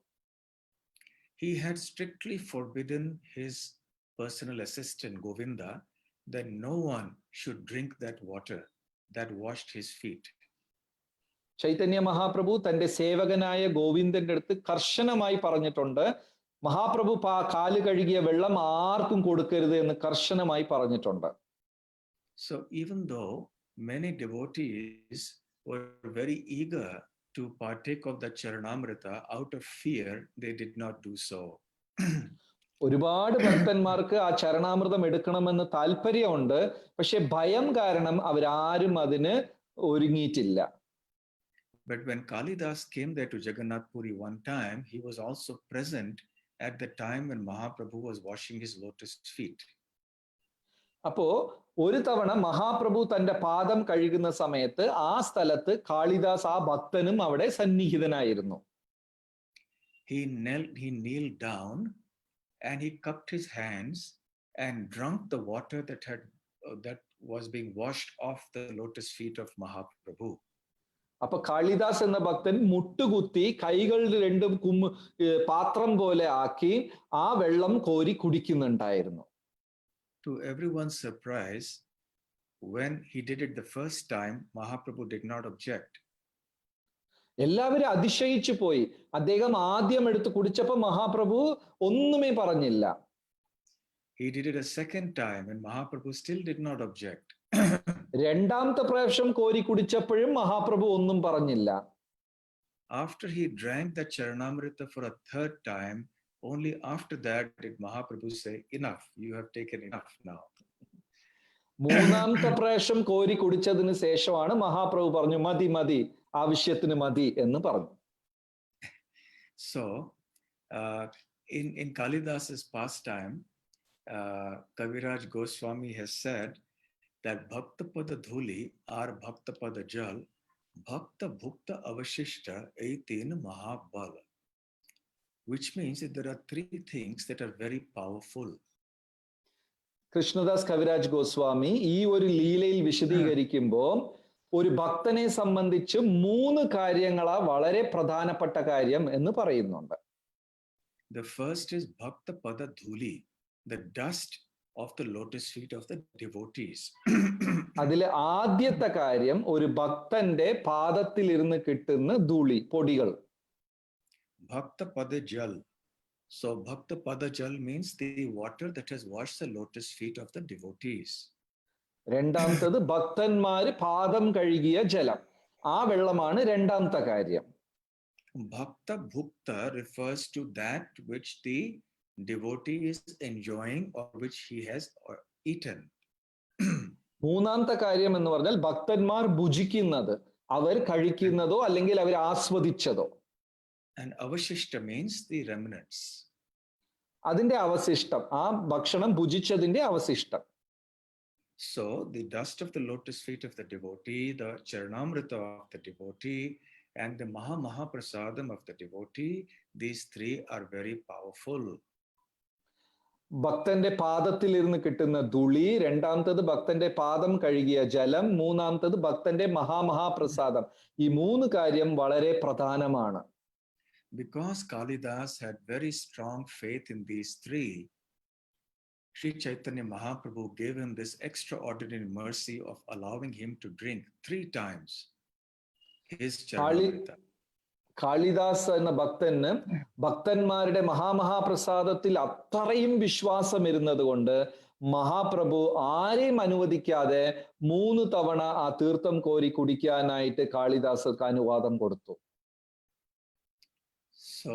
He had strictly forbidden his personal assistant Govinda that no one should drink that water that washed his feet. Chaitanya Mahaprabhu തന്റെ സേവകനായ ഗോവിന്ദന്റെ അടുത്ത് കർശനമായി പറഞ്ഞിട്ടുണ്ട്, മഹാപ്രഭു കാല് കഴുകിയ വെള്ളം ആർക്കും കൊടുക്കരുത് എന്ന് കർശനമായി പറഞ്ഞിട്ടുണ്ട്. So even though many devotees were very eager to partake of the Charanamrita, out of fear they did not do so. ഒരുപാട് ഭക്തന്മാർക്ക് ആ ചരണാമൃതം എടുക്കണമെന്ന് താല്പര്യമുണ്ട്, പക്ഷെ ഭയം കാരണം അവരാരും അതിന് ഒരുങ്ങിയിട്ടില്ല. But when Kalidas came there to Jagannath Puri one time, he was also present at the time when Mahaprabhu was washing his lotus feet. അപ്പോ ഒരു തവണ മഹാപ്രഭു തന്റെ പാദം കഴുകുന്ന സമയത്ത് ആ സ്ഥലത്ത് കാളിദാസ് ആ ഭക്തനും അവിടെ സന്നിഹിതനായിരുന്നു. He kneeled down and he cupped his hands and drank the water that was being washed off the lotus feet of Mahaprabhu. അപ്പൊ കാളിദാസ് എന്ന ഭക്തൻ മുട്ടുകുത്തി കൈകൾ രണ്ടും പാത്രം പോലെ ആക്കി ആ വെള്ളം കോരി കുടിക്കുന്നുണ്ടായിരുന്നു. To everyone's surprise, when he did it the first time, Mahaprabhu did not object. എല്ലാവരും അതിശയിച്ചു പോയി. അദ്ദേഹം ആദ്യം എടുത്ത് കുടിച്ചപ്പോ മഹാപ്രഭു ഒന്നുമേ പറഞ്ഞില്ല. He did it a second time and Mahaprabhu still did not object. രണ്ടാമത്തെ പ്രാവശ്യം കോരി കുടിച്ചപ്പോഴും മഹാപ്രഭു ഒന്നും പറഞ്ഞില്ല. After he drank the Charanamrita for a third time, only after that did Mahaprabhu say, enough, you have taken enough now. മൂന്നാമത്തെ പ്രാവശ്യം കോരി കുടിച്ചതിന് ശേഷമാണ് മഹാപ്രഭു പറഞ്ഞു, മതി മതി, ആവശ്യത്തിന് മതി എന്ന് പറഞ്ഞു. So in Kalidas's pastime, Kaviraj Goswami has said that Bhakta Pada Dhuli or Bhakta Pada Jal, Bhakta Bhukta Avashishta Eitin Mahabal, which means that there are three things that are very powerful. Krishnadas Kaviraj Goswami ഈ ഒരു ലീലയിൽ വിശദീകരിക്കുമ്പോൾ ഒരു ഭക്തനെ സംബന്ധിച്ച് 3 കാര്യങ്ങളാ വളരെ പ്രധാനപ്പെട്ട കാര്യം എന്ന് പറയുന്നുണ്ട്. The first is Bhakta Pada Dhuli, the dust of the lotus feet of the devotees. അതിലെ ആദ്യത്തെ കാര്യം ഒരു ഭക്തന്റെ പാദത്തിൽ ഇരുന്ന് കിട്ടുന്ന ധൂളി, പൊടികൾ. Bhakta Pada Jal. So Bhakta Pada Jal means the water that has washed the lotus feet of the devotees. രണ്ടാമത്തത് ഭക്തന്മാര് പാദം കഴുകിയ ജലം, ആ വെള്ളമാണ് രണ്ടാമത്തെ കാര്യം. Bhakta Bhukta refers to that which the devotee is enjoying or which he has eaten. മൂന്നാമത്തെ കാര്യം എന്ന് പറഞ്ഞാൽ ഭക്തന്മാർ ഭുജിക്കുന്നത്, അവർ കഴിക്കുന്നതോ അല്ലെങ്കിൽ അവർ ആസ്വദിച്ചതോ. And avashishta means the remnants. അതിന്റെ അവശിഷ്ടം, ആ ഭക്ഷണം ഭുജിച്ചതിന്റെ അവശിഷ്ടം. So the dust of the lotus feet of the devotee, the Charanamrita of the devotee, and the Mahaprasadam of the devotee, these three are very powerful. ഭക്തന്റെ പാദത്തിൽ ഇരുന്ന് കിട്ടുന്ന ധൂളി, രണ്ടാമത്തത് ഭക്തന്റെ പാദം കഴുകിയ ജലം, മൂന്നാമത്തത് ഭക്തന്റെ മഹാപ്രസാദം. ഈ മൂന്ന് കാര്യം വളരെ പ്രധാനമാണ്. Because Kalidas had very strong faith in these three, Sri Chaitanya Mahaprabhu gave him this extraordinary mercy of allowing him to drink 3 times his Charanamrita. Kalidas എന്ന ഭക്തന് ഭക്തന്മാരുടെ മഹാപ്രസാദത്തിൽ അത്രയും വിശ്വാസം ഇരുന്നത് കൊണ്ട് മഹാപ്രഭു ആരെയും അനുവദിക്കാതെ 3 തവണ ആ തീർത്ഥം കോരി കുടിക്കാനായിട്ട് കാളിദാസർക്ക് അനുവാദം കൊടുത്തു. So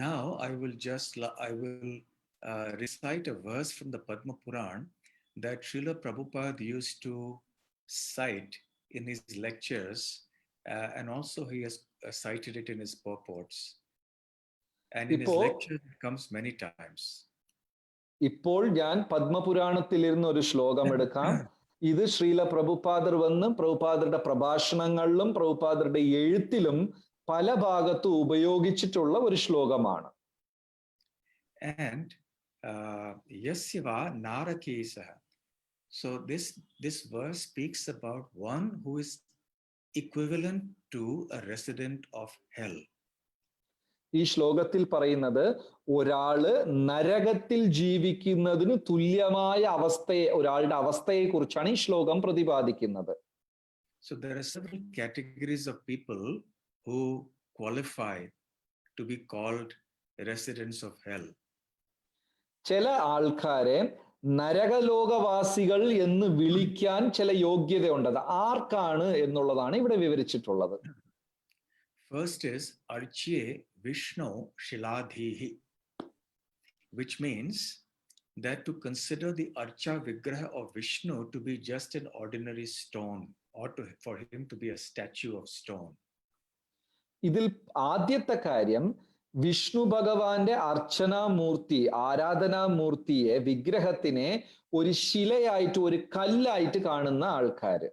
now I will recite a verse from the Padma Puran that Srila Prabhupada used to cite in his lectures, and also he has cited it in his purports. And in his lectures it comes many times. ഇപ്പോൾ ഞാൻ പത്മപുരാണത്തിലിരുന്ന ഒരു ശ്ലോകം എടുക്കാം. ഇത് ശ്രീല പ്രഭുപാദർ വന്ന് പ്രഭുപാദരുടെ പ്രഭാഷണങ്ങളിലും പ്രഭുപാദരുടെ എഴുത്തിലും പല ഭാഗത്തും ഉപയോഗിച്ചിട്ടുള്ള ഒരു ശ്ലോകമാണ്. And Yasyava Narakesaha. So this verse speaks about one who is equivalent to a resident of hell. ഈ ശ്ലോകത്തിൽ പറയുന്നത് ഒരാള് നരകത്തിൽ ജീവിക്കുന്നതിന് തുല്യമായ അവസ്ഥയെ, ഒരാളുടെ അവസ്ഥയെ കുറിച്ചാണ് ഈ ശ്ലോകം പ്രതിപാദിക്കുന്നത്. So there are several categories of people who qualify to be called residents of hell. ചില ആൾക്കാരെ നരകലോകവാസികൾ എന്ന് വിളിക്കാൻ ചില യോഗ്യതയുണ്ട്. അത് ആർക്കാണ് എന്നുള്ളതാണ് ഇവിടെ വിവരിച്ചിട്ടുള്ളത്. First is Archye Vishnu Shiladhihi, which means that to consider the Archa Vigraha of Vishnu to be just an ordinary stone, or for him to be a statue of stone. ഇതിൽ ആദ്യത്തെ കാര്യം വിഷ്ണു ഭഗവാന്റെ അർച്ചനാമൂർത്തി, ആരാധനാമൂർത്തിയെ, വിഗ്രഹത്തിനെ ഒരു ശിലയായിട്ട്, ഒരു കല്ലായിട്ട് കാണുന്ന ആൾക്കാര്.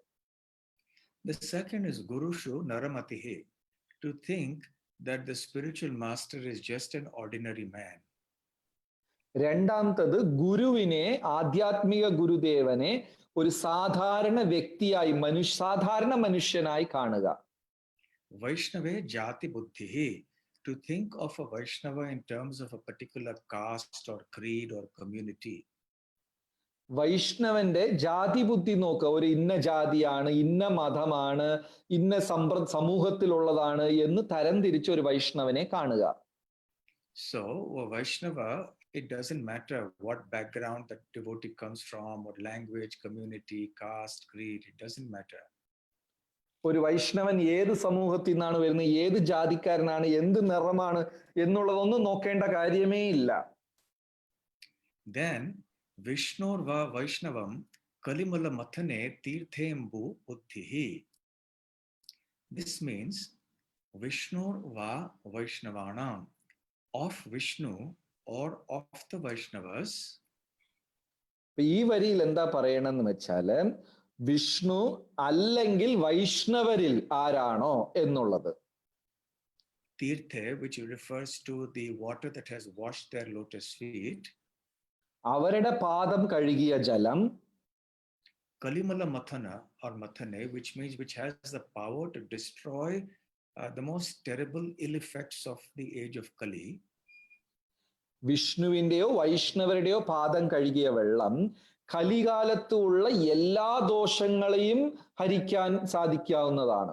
The second is Gurushu Naramatihi, to think that the spiritual master is just an ordinary man. രണ്ടാമത്തത് ഗുരുവിനെ, ആധ്യാത്മിക ഗുരുദേവനെ ഒരു സാധാരണ വ്യക്തിയായി, സാധാരണ മനുഷ്യനായി കാണുക. Vaishnave Jati Buddhihi, to think of a Vaishnava in terms of a particular caste or creed or community. വൈഷ്ണവന്റെ ജാതി ബുദ്ധി നോക്കുക, ഒരു ഇന്ന ജാതിയാണ്, ഇന്ന മതമാണ്, ഇന്ന സമൂഹത്തിലുള്ളതാണ് എന്ന് തരംതിരിച്ച ഒരു വൈഷ്ണവനെ കാണുക. So a Vaishnava, it doesn't matter what background that devotee comes from, what language, community, caste, creed, it doesn't matter. ഒരു വൈഷ്ണവൻ ഏത് സമൂഹത്തിൽ നിന്നാണ് വരുന്നത്, ഏത് ജാതിക്കാരനാണ്, എന്ത് നിറമാണ് എന്നുള്ളതൊന്നും നോക്കേണ്ട കാര്യമേ ഇല്ല. Then Vishnur va Vaishnavam Kalimala Mathane Tirthembu Buddhihi. This means Vishnur va Vaishnavanam, of Vishnu or of the Vaishnavas. ഈ വരിയിൽ എന്താ പറയണമെന്ന് വെച്ചാല് വിഷ്ണു അല്ലെങ്കിൽ വൈഷ്ണവരിൽ ആരാണോ എന്നുള്ളത്. Tirthe, which refers to the water that has washed their lotus feet. അവരുടെ പാദം കഴുകിയ ജലം. Kalimala Mathana or Mathane, which means which has the power to destroy the most terrible ill effects of the age of Kali. വിഷ്ണുവിന്റെയോ വൈഷ്ണവരുടെയോ പാദം കഴുകിയ വെള്ളം കലികാലത്തുള്ള എല്ലാ ദോഷങ്ങളെയും ഹരിക്കാൻ സാധിക്കാവുന്നതാണ്.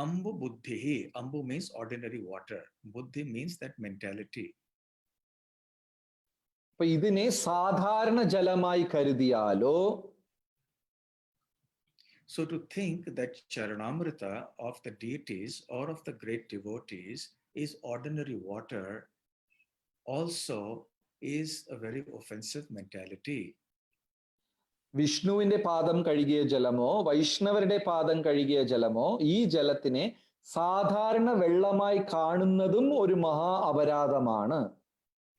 Ambu Buddhihi. Ambu means ordinary water. Buddhi means that mentality. അപ്പൊ ഇതിനെ സാധാരണ ജലമായി കരുതിയാലോ, so to think that Charanamrita of the deities or of the great devotees is ordinary water also is a very offensive mentality. വിഷ്ണുവിന്റെ പാദം കഴുകിയ ജലമോ വൈഷ്ണവരുടെ പാദം കഴുകിയ ജലമോ ഈ ജലത്തിനെ സാധാരണ വെള്ളമായി കാണുന്നതും ഒരു മഹാ അപരാധമാണ്.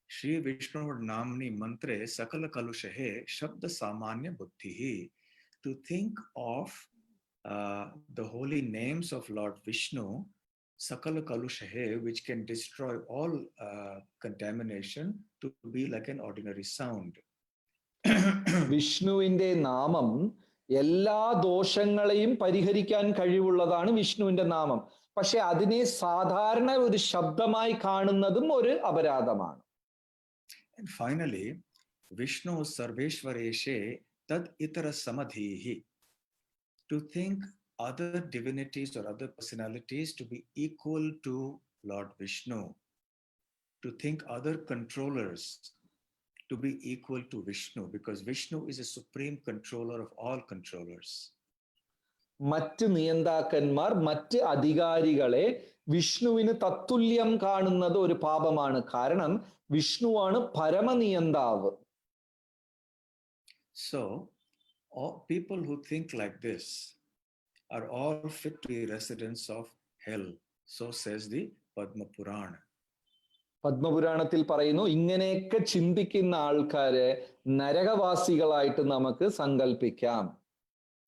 Shri Vishnu Namni Mantre Sakala Kalushahe Shabda Samanya Buddhihi. To think of the holy names of Lord Vishnu, Sakala Kalushahe, which can destroy all contamination, to be like an ordinary sound. വിഷ്ണുവിന്റെ നാമം എല്ലാ ദോഷങ്ങളെയും പരിഹരിക്കാൻ കഴിവുള്ളതാണ് വിഷ്ണുവിന്റെ നാമം. പക്ഷെ അതിനെ സാധാരണ ഒരു ശബ്ദമായി കാണുന്നതും ഒരു അപരാധമാണ്. And finally, Vishnu Sarveshwareshe Tad Itara Samadhihi. To think other divinities or other personalities to be equal to Lord Vishnu. To think other controllers to be equal to Vishnu, because Vishnu is a supreme controller of all controllers. മറ്റ് നിയന്താക്കന്മാർ മറ്റ് അധികാരികളെ വിഷ്ണുവിന് തത്തുല്യം കാണുന്നത് ഒരു പാപമാണ്. കാരണം വിഷ്ണുവാണ് പരമനിയന്താവ്. So all people who think like this are all fit to be residents of hell. So says the Padma Purana. പത്മപുരാണത്തിൽ പറയുന്നു, ഇങ്ങനെയൊക്കെ ചിന്തിക്കുന്ന ആൾക്കാരെ നരകവാസികളായിട്ട് നമുക്ക് സങ്കല്പിക്കാം.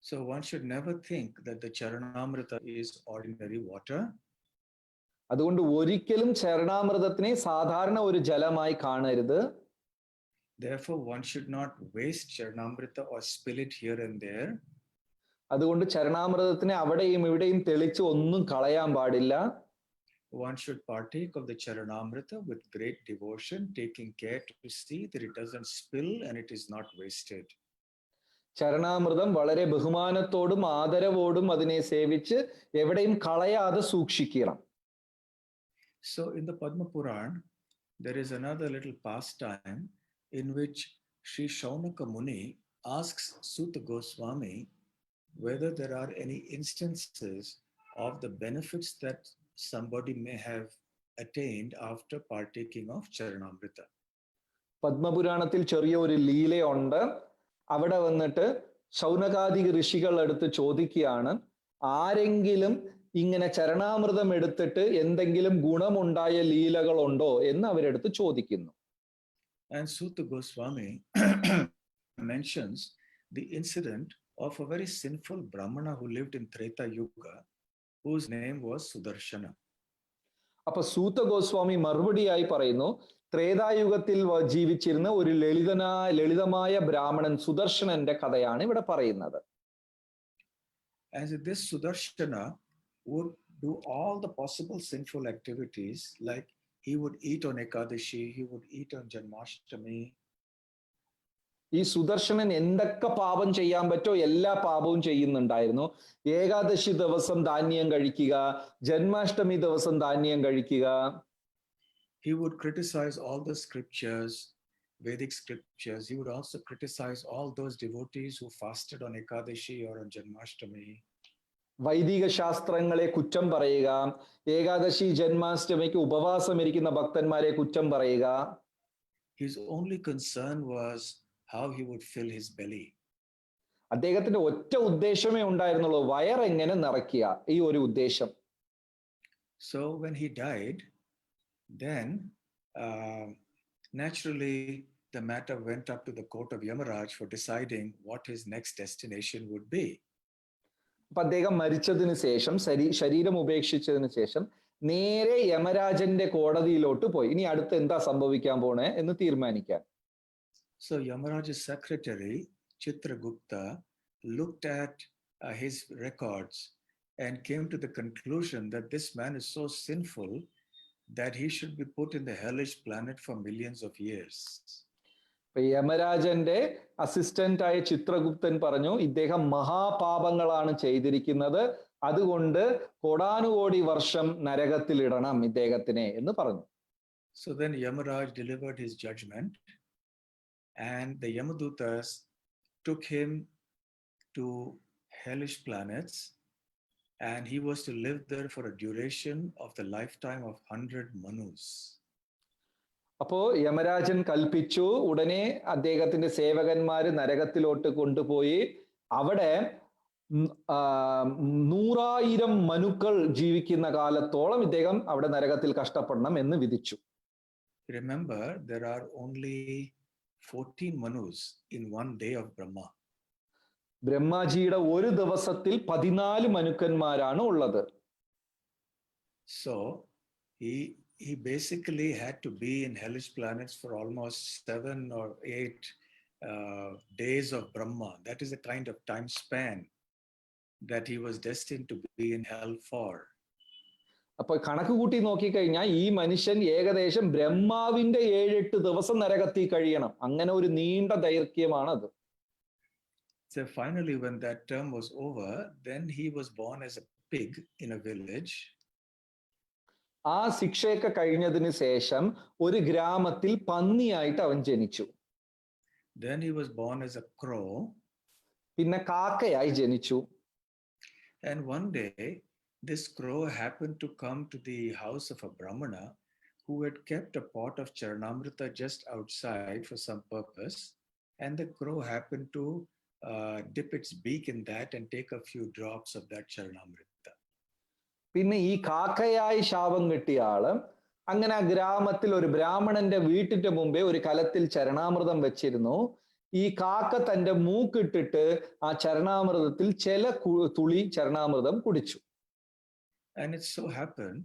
So one should never think that the Charanamrita is ordinary water. അതുകൊണ്ട് ഒരിക്കലും ചരണാമൃതത്തിനെ സാധാരണ ഒരു ജലമായി കാണരുത്. Therefore one should not waste Charanamrita or spill it here and there. അതുകൊണ്ട് ചരണാമൃതത്തിനെ അവിടെയും ഇവിടെയും തെളിച്ച് ഒന്നും കളയാൻ പാടില്ല. One should partake of the Charanamrita with great devotion, taking care to see that it doesn't spill and it is not wasted. ചരണാമൃതം വളരെ ബഹുമാനത്തോടും ആദരവോടും അതിനെ സേവിച്ച് എവിടെയും കളയാതെ സൂക്ഷിക്കണം. So in the Padma Puran, there is another little pastime in which Sri Shaunaka Muni asks Suta Goswami whether there are any instances of the benefits that somebody may have attained after partaking of Charanamrita. പത്മപുരാണത്തിൽ ചെറിയ ഒരു ലീലയുണ്ട്. അവിടെ വന്നിട്ട് ശൗനകാദി ഋഷികൾ എടുത്ത് ചോദിക്കുകയാണ്, ആരെങ്കിലും ഇങ്ങനെ ചരണാമൃതം എടുത്തിട്ട് എന്തെങ്കിലും ഗുണമുണ്ടായ ലീലകളുണ്ടോ എന്ന് അവരെടുത്ത് ചോദിക്കുന്നു. And Suta Goswami mentions the incident of a very sinful Brahmana who lived in Treta Yuga, whose name was Sudarshana. അപ്പൊ സൂത ഗോസ്വാമി മറുപടിയായി പറയുന്നു, ത്രേതായുഗത്തിൽ ജീവിച്ചിരുന്ന ഒരു ലളിതമായ ബ്രാഹ്മണൻ സുദർശനന്റെ കഥയാണ് ഇവിടെ പറയുന്നത്. As this Sudarshana would do all the possible sinful activities, like he would eat on Ekadashi, he would eat on Janmashtami. ഈ സുദർശനൻ എന്തൊക്കെ പാപം ചെയ്യാൻ പറ്റോ എല്ലാ പാപവും ചെയ്യുന്നുണ്ടായിരുന്നു. ഏകാദശി ദിവസം ധാന്യം കഴിക്കുക, ജന്മാഷ്ടമി ദിവസം ധാന്യം കഴിക്കുക. He would criticize all the scriptures, Vedic scriptures. He would also criticize all those devotees who fasted on Ekadashi or on Janmashtami. വൈദിക ശാസ്ത്രങ്ങളെ കുറ്റം പറയുക, ഏകാദശി ജന്മാഷ്ടമിക്ക് ഉപവാസം ഇരിക്കുന്ന ഭക്തന്മാരെ കുറ്റം പറയുക. His only concern was how he would fill his belly. അദ്ദേഹത്തിന്റെ ഒറ്റ ഉദ്ദേശമേ ഉണ്ടായിരുന്നുള്ളൂ, വയറെങ്ങനെ നിറയ്ക്കുക, ഈ ഒരു ഉദ്ദേശം. So when he died, then naturally the matter went up to the court of Yamaraj for deciding what his next destination would be. അപ്പൊ അദ്ദേഹം മരിച്ചതിന് ശേഷം, ശരീരം ഉപേക്ഷിച്ചതിന് ശേഷം നേരെ യമരാജന്റെ കോടതിയിലോട്ട് പോയി. ഇനി അടുത്ത് എന്താ സംഭവിക്കാൻ പോണേ എന്ന് തീരുമാനിക്കാൻ. So Yamaraj's secretary Chitragupta looked at his records and came to the conclusion that this man is so sinful that he should be put in the hellish planet for millions of years. യമരാജന്റെ assistant ആയ ചിത്രഗുപ്തൻ പറഞ്ഞു, ഇദ്ദേഹം മഹാപാപങ്ങളാണ് ചെയ്തിരിക്കുന്നത്, അതുകൊണ്ട് കോടാനുകോടി വർഷം നരകത്തിലിടണം ഇദ്ദേഹത്തിനെ എന്ന് പറഞ്ഞു. So then Yamaraj delivered his judgment, and the Yamadutas took him to hellish planets, and he was to live there for a duration of the lifetime of 100 Manus. അപ്പോ യമരാജൻ കൽപ്പിച്ചു, ഉടനെ അദ്ദേഹത്തിന്റെ സേവകന്മാര് നരകത്തിലോട്ട് കൊണ്ടുപോയി അവിടെ 100,000 മനുക്കൾ ജീവിക്കുന്ന കാലത്തോളം ഇദ്ദേഹം അവിടെ നരകത്തിൽ കഷ്ടപ്പെടണം എന്ന് വിധിച്ചു. Remember, there are only 14 Manus in one day of Brahma. ബ്രഹ്മാജിയുടെ ഒരു ദിവസത്തിൽ 14 മനുക്കന്മാരാണ് ഉള്ളത്. So he basically had to be in hellish planets for almost 7 or 8 days of Brahma. That is the kind of time span that he was destined to be in hell for. അപ്പൊ കണക്ക് കൂട്ടി നോക്കിക്കഴിഞ്ഞാൽ ഈ മനുഷ്യൻ ഏകദേശം ബ്രഹ്മാവിന്റെ 7-8 ദിവസം നരകത്തിൽ കഴിയണം. അങ്ങനെ ഒരു നീണ്ട ദൈർഘ്യമാണത്. So finally, when that term was over, then he was born as a pig in a village. ആ ശിക്ഷയൊക്കെ കഴിഞ്ഞതിന് ശേഷം ഒരു ഗ്രാമത്തിൽ പന്നിയായിട്ട് അവൻ ജനിച്ചു. Then he was born as a crow. പിന്നെ കാക്കയായി ജനിച്ചു. And one day, this crow happened to come to the house of a Brahmana who had kept a pot of Charanamrita just outside for some purpose. And the crow happened to dip its beak in that and take a few drops of that Charanamrita. പിന്നെ ഈ കാക്കയായി ശാപം കിട്ടിയ ആള് അങ്ങനെ ആ ഗ്രാമത്തിൽ ഒരു ബ്രാഹ്മണന്റെ വീട്ടിന്റെ മുമ്പേ ഒരു കലത്തിൽ ചരണാമൃതം വെച്ചിരുന്നു. ഈ കാക്ക തന്റെ മൂക്കിട്ടിട്ട് ആ ചരണാമൃതത്തിൽ ചില തുളി ചരണാമൃതം കുടിച്ചു. And it so happened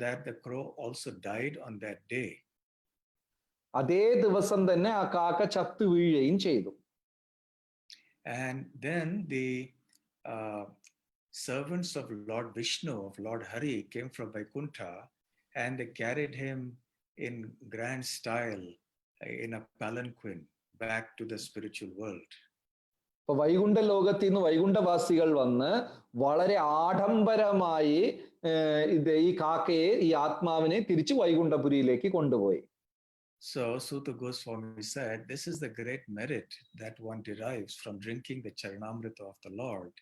that the crow also died on that day. അതേ ദിവസം തന്നെ ആ കാക്ക ചത്തു വീഴുകയും ചെയ്തു. And then the servants of Lord Vishnu, of Lord Hari, came from Vaikuntha, and they carried him in grand style in a palanquin back to the spiritual world. അപ്പൊ വൈകുണ്ഠ ലോകത്തിൽ നിന്ന് വൈകുണ്ഠവാസികൾ വന്ന് വളരെ ആഡംബരമായി ഈ കാക്കയെ, ഈ ആത്മാവിനെ തിരിച്ചു വൈകുണ്ഠപുരിയിലേക്ക് കൊണ്ടുപോയി. So Suta Goswami said, this is the great merit that one derives from drinking the Charanamrita of the Lord.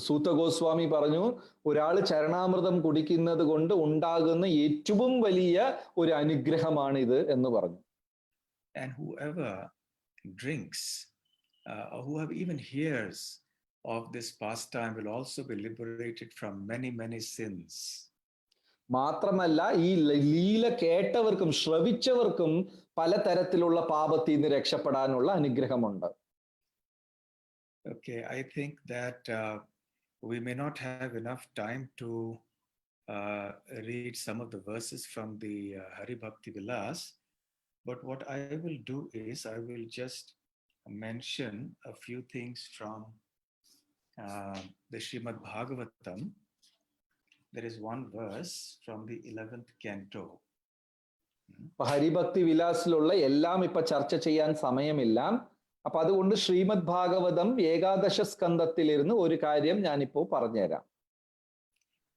സൂത Goswami പറഞ്ഞു, ഒരാൾ ചരണാമൃതം കുടിക്കുന്നത് കൊണ്ട് ഉണ്ടാകുന്ന ഏറ്റവും വലിയ ഒരു അനുഗ്രഹമാണ് ഇത് എന്ന് പറഞ്ഞു. And whoever drinks or whoever even hears of this pastime will also be liberated from many sins. മാത്രമല്ല ഈ ലീല കേട്ടവർക്കും ശ്രവിച്ചവർക്കും പലതരത്തിലുള്ള പാപത്തിൽ നിന്ന് രക്ഷപ്പെടാനുള്ള അനുഗ്രഹമുണ്ട്. Okay, I think that we may not have enough time to read some of the verses from the Hari Bhakti Vilas, but what I will do is I will just mention a few things from the Srimad Bhagavatam. There is one verse from the 11th canto. ഹരിഭക്തി വിലാസിലുള്ള എല്ലാം ഇപ്പൊ ചർച്ച ചെയ്യാൻ സമയമില്ല. അപ്പൊ അതുകൊണ്ട് ശ്രീമദ് ഭാഗവതം ഏകാദശ സ്കന്ധത്തിലിരുന്ന് ഒരു കാര്യം ഞാനിപ്പോ പറഞ്ഞുതരാം.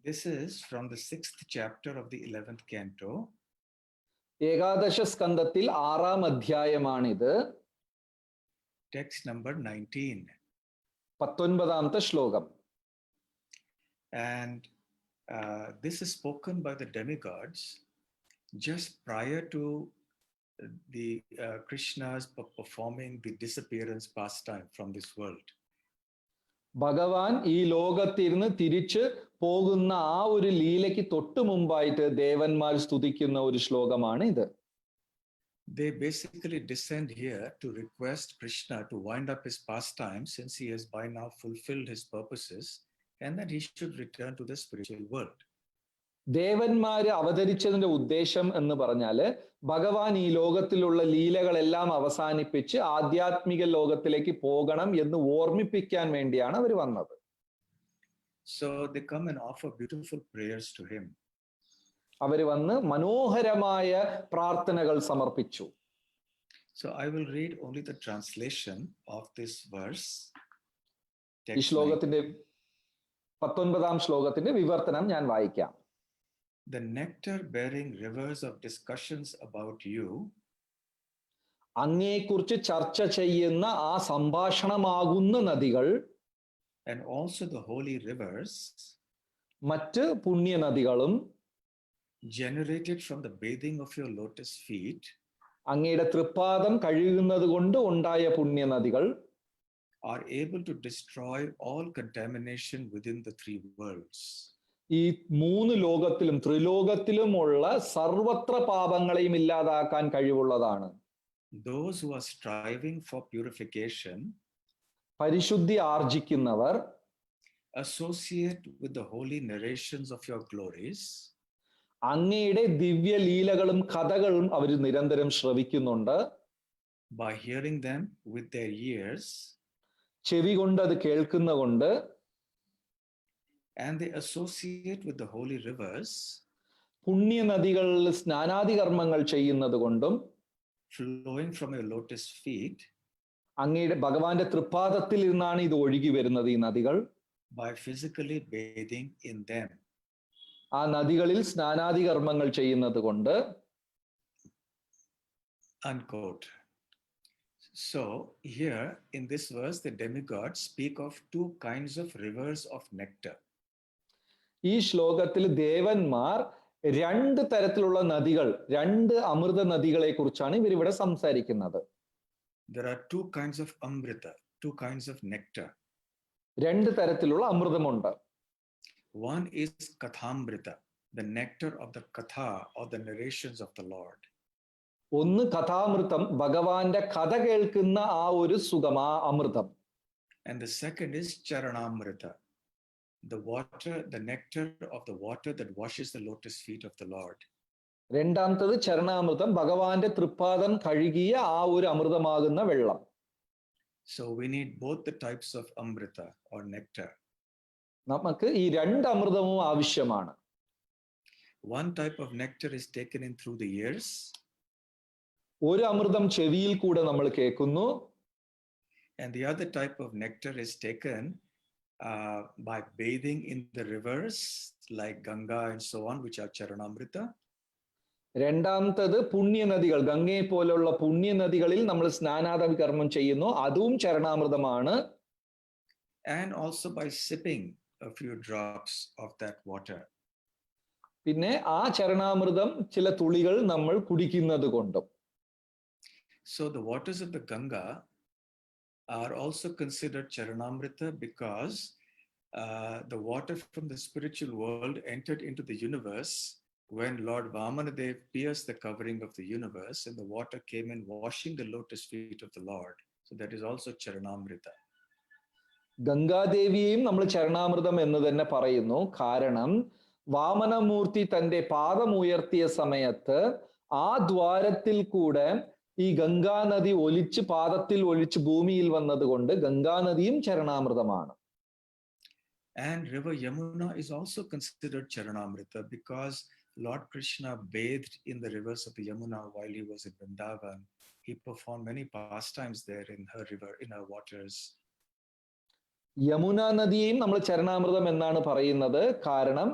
This is from the 6th chapter of the 11th canto. ഏകാദശ സ്കന്ധത്തിൽ 6-ാം അധ്യായമാണിത്. Text number 19. 19ാമത്തെ ശ്ലോകം. And this is spoken by the demigods just prior to the Krishna's performing the disappearance pastime from this world. ഭഗവാൻ ഈ ലോകത്തിൽ നിന്ന് തിരിച്ച് പോകുന്ന ആ ഒരു ലീലയ്ക്ക് തൊട്ടു മുമ്പായിട്ട് ദേവന്മാർ സ്തുതിക്കുന്ന ഒരു ശ്ലോകമാണ് ഇത്. They basically descend here to request Krishna to wind up his pastime since he has by now fulfilled his purposes and that he should return to the spiritual world. ദേവന്മാര് അവതരിച്ചതിന്റെ ഉദ്ദേശം എന്ന് പറഞ്ഞാല് ഭഗവാൻ ഈ ലോകത്തിലുള്ള ലീലകളെല്ലാം അവസാനിപ്പിച്ച് ആധ്യാത്മിക ലോകത്തിലേക്ക് പോകണം എന്ന് ഓർമ്മിപ്പിക്കാൻ വേണ്ടിയാണ് അവർ വന്നത്. So they come and offer beautiful prayers to him. അവര് വന്ന് മനോഹരമായ പ്രാർത്ഥനകൾ സമർപ്പിച്ചു. So I will read only the translation of this verse. ഈ ശ്ലോകത്തിന്റെ 19ാം ശ്ലോകത്തിന്റെ വിവർത്തനം ഞാൻ വായിക്കാം. The nectar bearing rivers of discussions about you, അങ്ങയെക്കുറിച്ച് ചർച്ച ചെയ്യുന്ന ആ സംഭാഷണമാകുന്ന നദികൾ, and also the holy rivers, മറ്റ് പുണ്യ നദികളും, generated from the bathing of your lotus feet, അങ്ങയുടെ തൃപ്പാദം കഴുകുന്നത് കൊണ്ട് ഉണ്ടായ പുണ്യ നദികൾ, are able to destroy all contamination within the three worlds. ഈ മൂന്ന് ലോകത്തിലും ത്രിലോകത്തിലുമുള്ള സർവത്ര പാപങ്ങളെയും ഇല്ലാതാക്കാൻ കഴിവുള്ളതാണ്. Those who are striving for purification പരിശുദ്ധി ആർജിക്കുന്നവർ associate with the holy narrations of your glories, അങ്ങയുടെ ദിവ്യ ലീലകളും കഥകളും അവർ നിരന്തരം ശ്രവിക്കുന്നുണ്ട്. by hearing them with their ears, ചെവി കൊണ്ട് അത് കേൾക്കുന്നതുകൊണ്ട്, and they associate with the holy rivers പുണ്യ നദികളിൽ സ്നാനാദി കർമ്മങ്ങൾ ചെയ്യുന്നത് കൊണ്ടും, flowing from your lotus feet, അങ്ങയുടെ ഭഗവാന്റെ തൃപ്പാദത്തിൽ നിന്നാണ് ഇത് ഒഴുകി വരുന്നത്. ഈ നദികൾ by physically bathing in them. ആ നദികളിൽ സ്നാനാദി കർമ്മങ്ങൾ ചെയ്യുന്നത് കൊണ്ട്. Unquote. So here in this verse, the demigods speak of two kinds of rivers of nectar. ഈ ശ്ലോകത്തിൽ ദേവന്മാർ രണ്ട് തരത്തിലുള്ള നദികൾ, രണ്ട് അമൃത നദികളെ കുറിച്ചാണ് ഇവരിവിടെ സംസാരിക്കുന്നത്. There are two kinds of amrita, two kinds of nectar. രണ്ട് തരത്തിലുള്ള അമൃതമുണ്ട്. One is kathamrita, the nectar of the katha or the narrations of the Lord. ഒന്ന് കഥാമൃതം, ഭഗവാന്റെ കഥ കേൾക്കുന്ന ആ ഒരു സുഖം, ആ അമൃതം. And the second is charanamrita, the water, the nectar of the water that washes the lotus feet of the Lord. രണ്ടാമത്തത് ചരണാമൃതം, ഭഗവാന്റെ തൃപ്പാദം കഴുകിയ ആ ഒരു അമൃതമാകുന്ന വെള്ളം. So we need both the types of amrita or nectar. നമുക്ക് ഈ രണ്ട് അമൃതവും ആവശ്യമാണ്. One type of nectar is taken in through the ears. ഒരു അമൃതം ചെവിയിൽ കൂടെ നമ്മൾ കേൾക്കുന്നു. And the other type of nectar is taken by bathing in the rivers like Ganga and so on, which are charanamrita. രണ്ടാമത്തത് പുണ്യനദികൾ, ഗംഗയെ പോലുള്ള പുണ്യനദികളിൽ നമ്മൾ സ്നാനാദി കർമ്മം ചെയ്യുന്നു, അതും ചരണാമൃതമാണ്. And also by sipping a few drops of that water. പിന്നെ ആ ചരണാമൃതം ചില തുള്ളികൾ നമ്മൾ കുടിക്കുന്നത് കൊണ്ടും. So the waters of the Ganga are also considered charanamrita because the water from the spiritual world entered into the universe when Lord Vamanadev pierced the covering of the universe, and the water came in washing the lotus feet of the Lord. So that is also charanamrita. ഗംഗാദേവിയെയും നമ്മൾ ചരണാമൃതം എന്ന് തന്നെ പറയുന്നു. കാരണം വാമനമൂർത്തി തന്റെ പാദം ഉയർത്തിയ സമയത്ത് ആ ദ്വാരത്തിൽ കൂടെ ഈ ഗംഗാനദി ഒലിച്ച് പാദത്തിൽ ഒലിച്ച് ഭൂമിയിൽ വന്നതുകൊണ്ട് ഗംഗാനദിയും ചരണാമൃതമാണ്. And river Yamuna is also considered charanamrita because Lord Krishna bathed in the rivers of the Yamuna while he was in Vrindavan. He performed many pastimes there in her river, in her waters. Yamuna നദിയെയും നമ്മൾ ചരണാമൃതം എന്നാണ് പറയുന്നത്. കാരണം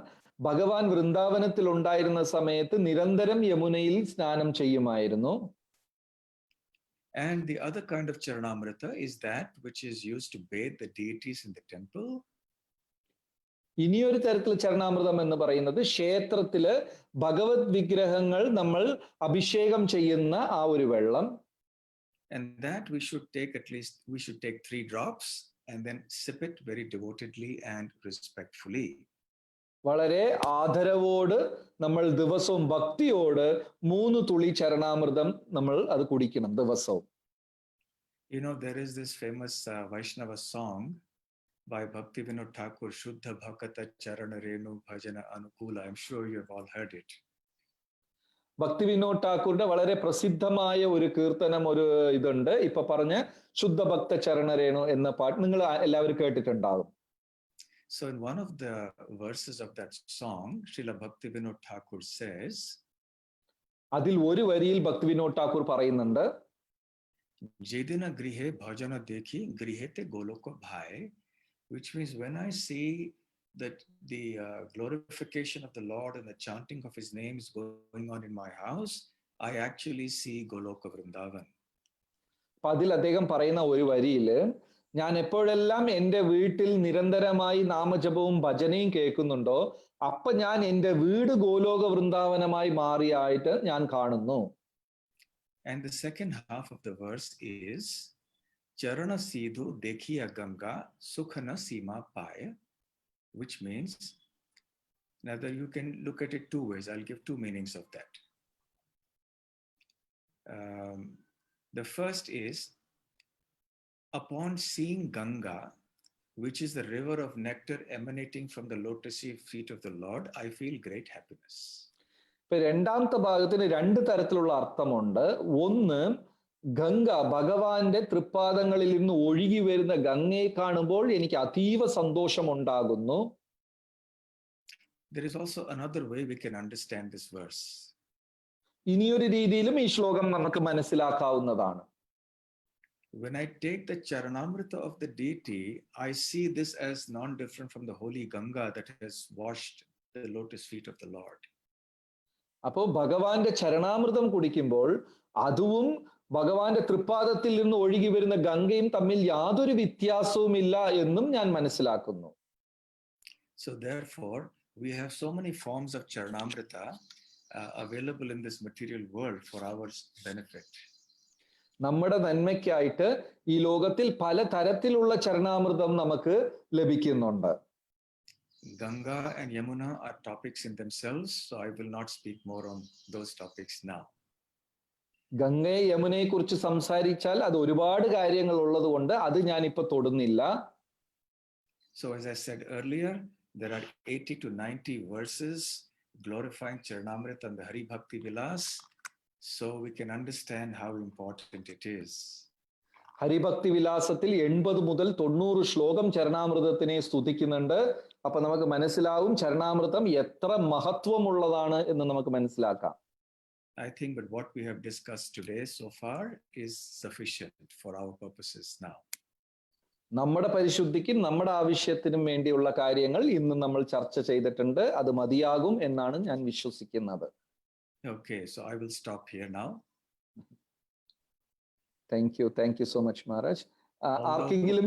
ഭഗവാൻ വൃന്ദാവനത്തിൽ ഉണ്ടായിരുന്ന സമയത്ത് നിരന്തരം യമുനയിൽ സ്നാനം ചെയ്യുമായിരുന്നു. And the other kind of charanamrita is that which is used to bathe the deities in the temple. ഇനിയൊരു തരത്തിൽ ചരണാമൃതം എന്ന് പറയുന്നത് ക്ഷേത്രത്തില് ഭഗവത് വിഗ്രഹങ്ങൾ നമ്മൾ അഭിഷേകം ചെയ്യുന്ന ആ ഒരു വെള്ളം. And that we should take 3 drops and then sip it very devotedly and respectfully. വളരെ ആദരവോട് നമ്മൾ ദിവസവും ഭക്തിയോട് 3 തുള്ളി ചരണാമൃതം നമ്മൾ അത് കുടിക്കണം ദിവസവും. You know, there is this famous Vaishnava song by Bhaktivinoda Thakur, Shuddha Bhakata Charana Renu Bhajana Anukula. I'm sure you have all heard it. Bhaktivinod ഠാക്കൂറിന്റെ വളരെ പ്രസിദ്ധമായ ഒരു കീർത്തനം, ഒരു ഇതുണ്ട്, ഇപ്പൊ പറഞ്ഞ ശുദ്ധ ഭക്ത ചരണരേണു എന്ന പാട്ട് നിങ്ങൾ എല്ലാവരും കേട്ടിട്ടുണ്ടാകും. So in one of the verses of that song, Srila Bhaktivinoda Thakur says, അതിൽ ഒരു വരിയിൽ ഭക്തിവിനോദ് ഠാക്കൂർ പറയുന്നുണ്ട്, Jedina grihe bhajana dekhi grihete goloko bhai, which means when I see that the glorification of the Lord and the chanting of his name is going on in my house, I actually see Goloka Vrindavan. അപ്പൊ അതിൽ അദ്ദേഹം പറയുന്ന ഒരു വരിയില്, ഞാൻ എപ്പോഴെല്ലാം എൻ്റെ വീട്ടിൽ നിരന്തരമായി നാമജപവും ഭജനയും കേൾക്കുന്നുണ്ടോ അപ്പൊ ഞാൻ എൻ്റെ വീട് ഗോലോക വൃന്ദാവനമായി മാറിയായിട്ട് ഞാൻ കാണുന്നു. And the second half of the verse is Charana Sidhu Dekhiya Ganga Sukhana Sima Paya, which means Now, you can look at it two ways. I'll give two meanings of that. The first is, upon seeing Ganga, which is the river of nectar emanating from the lotusy feet of the Lord, I feel great happiness. ഇപ്പൊ രണ്ടാമത്തെ ഭാഗത്തിന് രണ്ട് തരത്തിലുള്ള അർത്ഥമുണ്ട്. ഒന്ന്, ഗംഗ, ഭഗവാന്റെ തൃപ്പാദങ്ങളിൽ നിന്ന് ഒഴുകി വരുന്ന ഗംഗയെ കാണുമ്പോൾ എനിക്ക് അതീവ സന്തോഷമുണ്ടാകുന്നു. There is also another way we can understand this verse. ഇനിയൊരു രീതിയിലും ഈ ശ്ലോകം നമുക്ക് മനസ്സിലാക്കാവുന്നതാണ്. When I take the Charanamrita of the deity, I see this as non-different from the holy Ganga that has washed the lotus feet of the Lord. അപ്പോൾ ഭഗവാന്റെ ചരണാമൃതം കുടിക്കുമ്പോൾ അതും ഭഗവാന്റെ തൃപ്പാദത്തിൽ നിന്ന് ഒഴുകി വരുന്ന ഗംഗയും തമ്മിൽ യാതൊരു വ്യത്യാസവുമില്ല എന്നും ഞാൻ മനസ്സിലാക്കുന്നു. So therefore, we have so many forms of Charanamrita available in this material world for our benefit. നമ്മുടെ നന്മയ്ക്കായിട്ട് ഈ ലോകത്തിൽ പല തരത്തിലുള്ള ചരണാമൃതം നമുക്ക് ലഭിക്കുന്നുണ്ട്. Ganga and Yamuna are topics in themselves, so I will not speak more on those topics now. ഗംഗയെ യമുനയെ കുറിച്ച് സംസാരിച്ചാൽ അത് ഒരുപാട് കാര്യങ്ങൾ ഉള്ളത് കൊണ്ട് അത് ഞാൻ ഇപ്പൊ തൊടുന്നില്ല. So as I said earlier, there are 80 to 90 verses glorifying Charanamrita and the Hari Bhakti Vilas, so we can understand how important it is. ഹരിഭക്തി വിലാസത്തിൽ 80 മുതൽ 90 ശ്ലോകം ചരണാമൃതത്തിനെ സ്തുതിക്കുന്നുണ്ട്. അപ്പൊ നമുക്ക് മനസ്സിലാവും ചരണാമൃതം എത്ര മഹത്വമുള്ളതാണ് എന്ന് നമുക്ക് മനസ്സിലാക്കാം. I think that what we have discussed today so far is sufficient for our purposes now. നമ്മുടെ പരിശുദ്ധിക്കും നമ്മുടെ ആവശ്യത്തിനും വേണ്ടിയുള്ള കാര്യങ്ങൾ ഇന്ന് നമ്മൾ ചർച്ച ചെയ്തിട്ടുണ്ട്. അത് മതിയാകും എന്നാണ് ഞാൻ വിശ്വസിക്കുന്നത്. Okay, so I will stop here now. Thank you so much, Maharaj. ആർക്കെങ്കിലും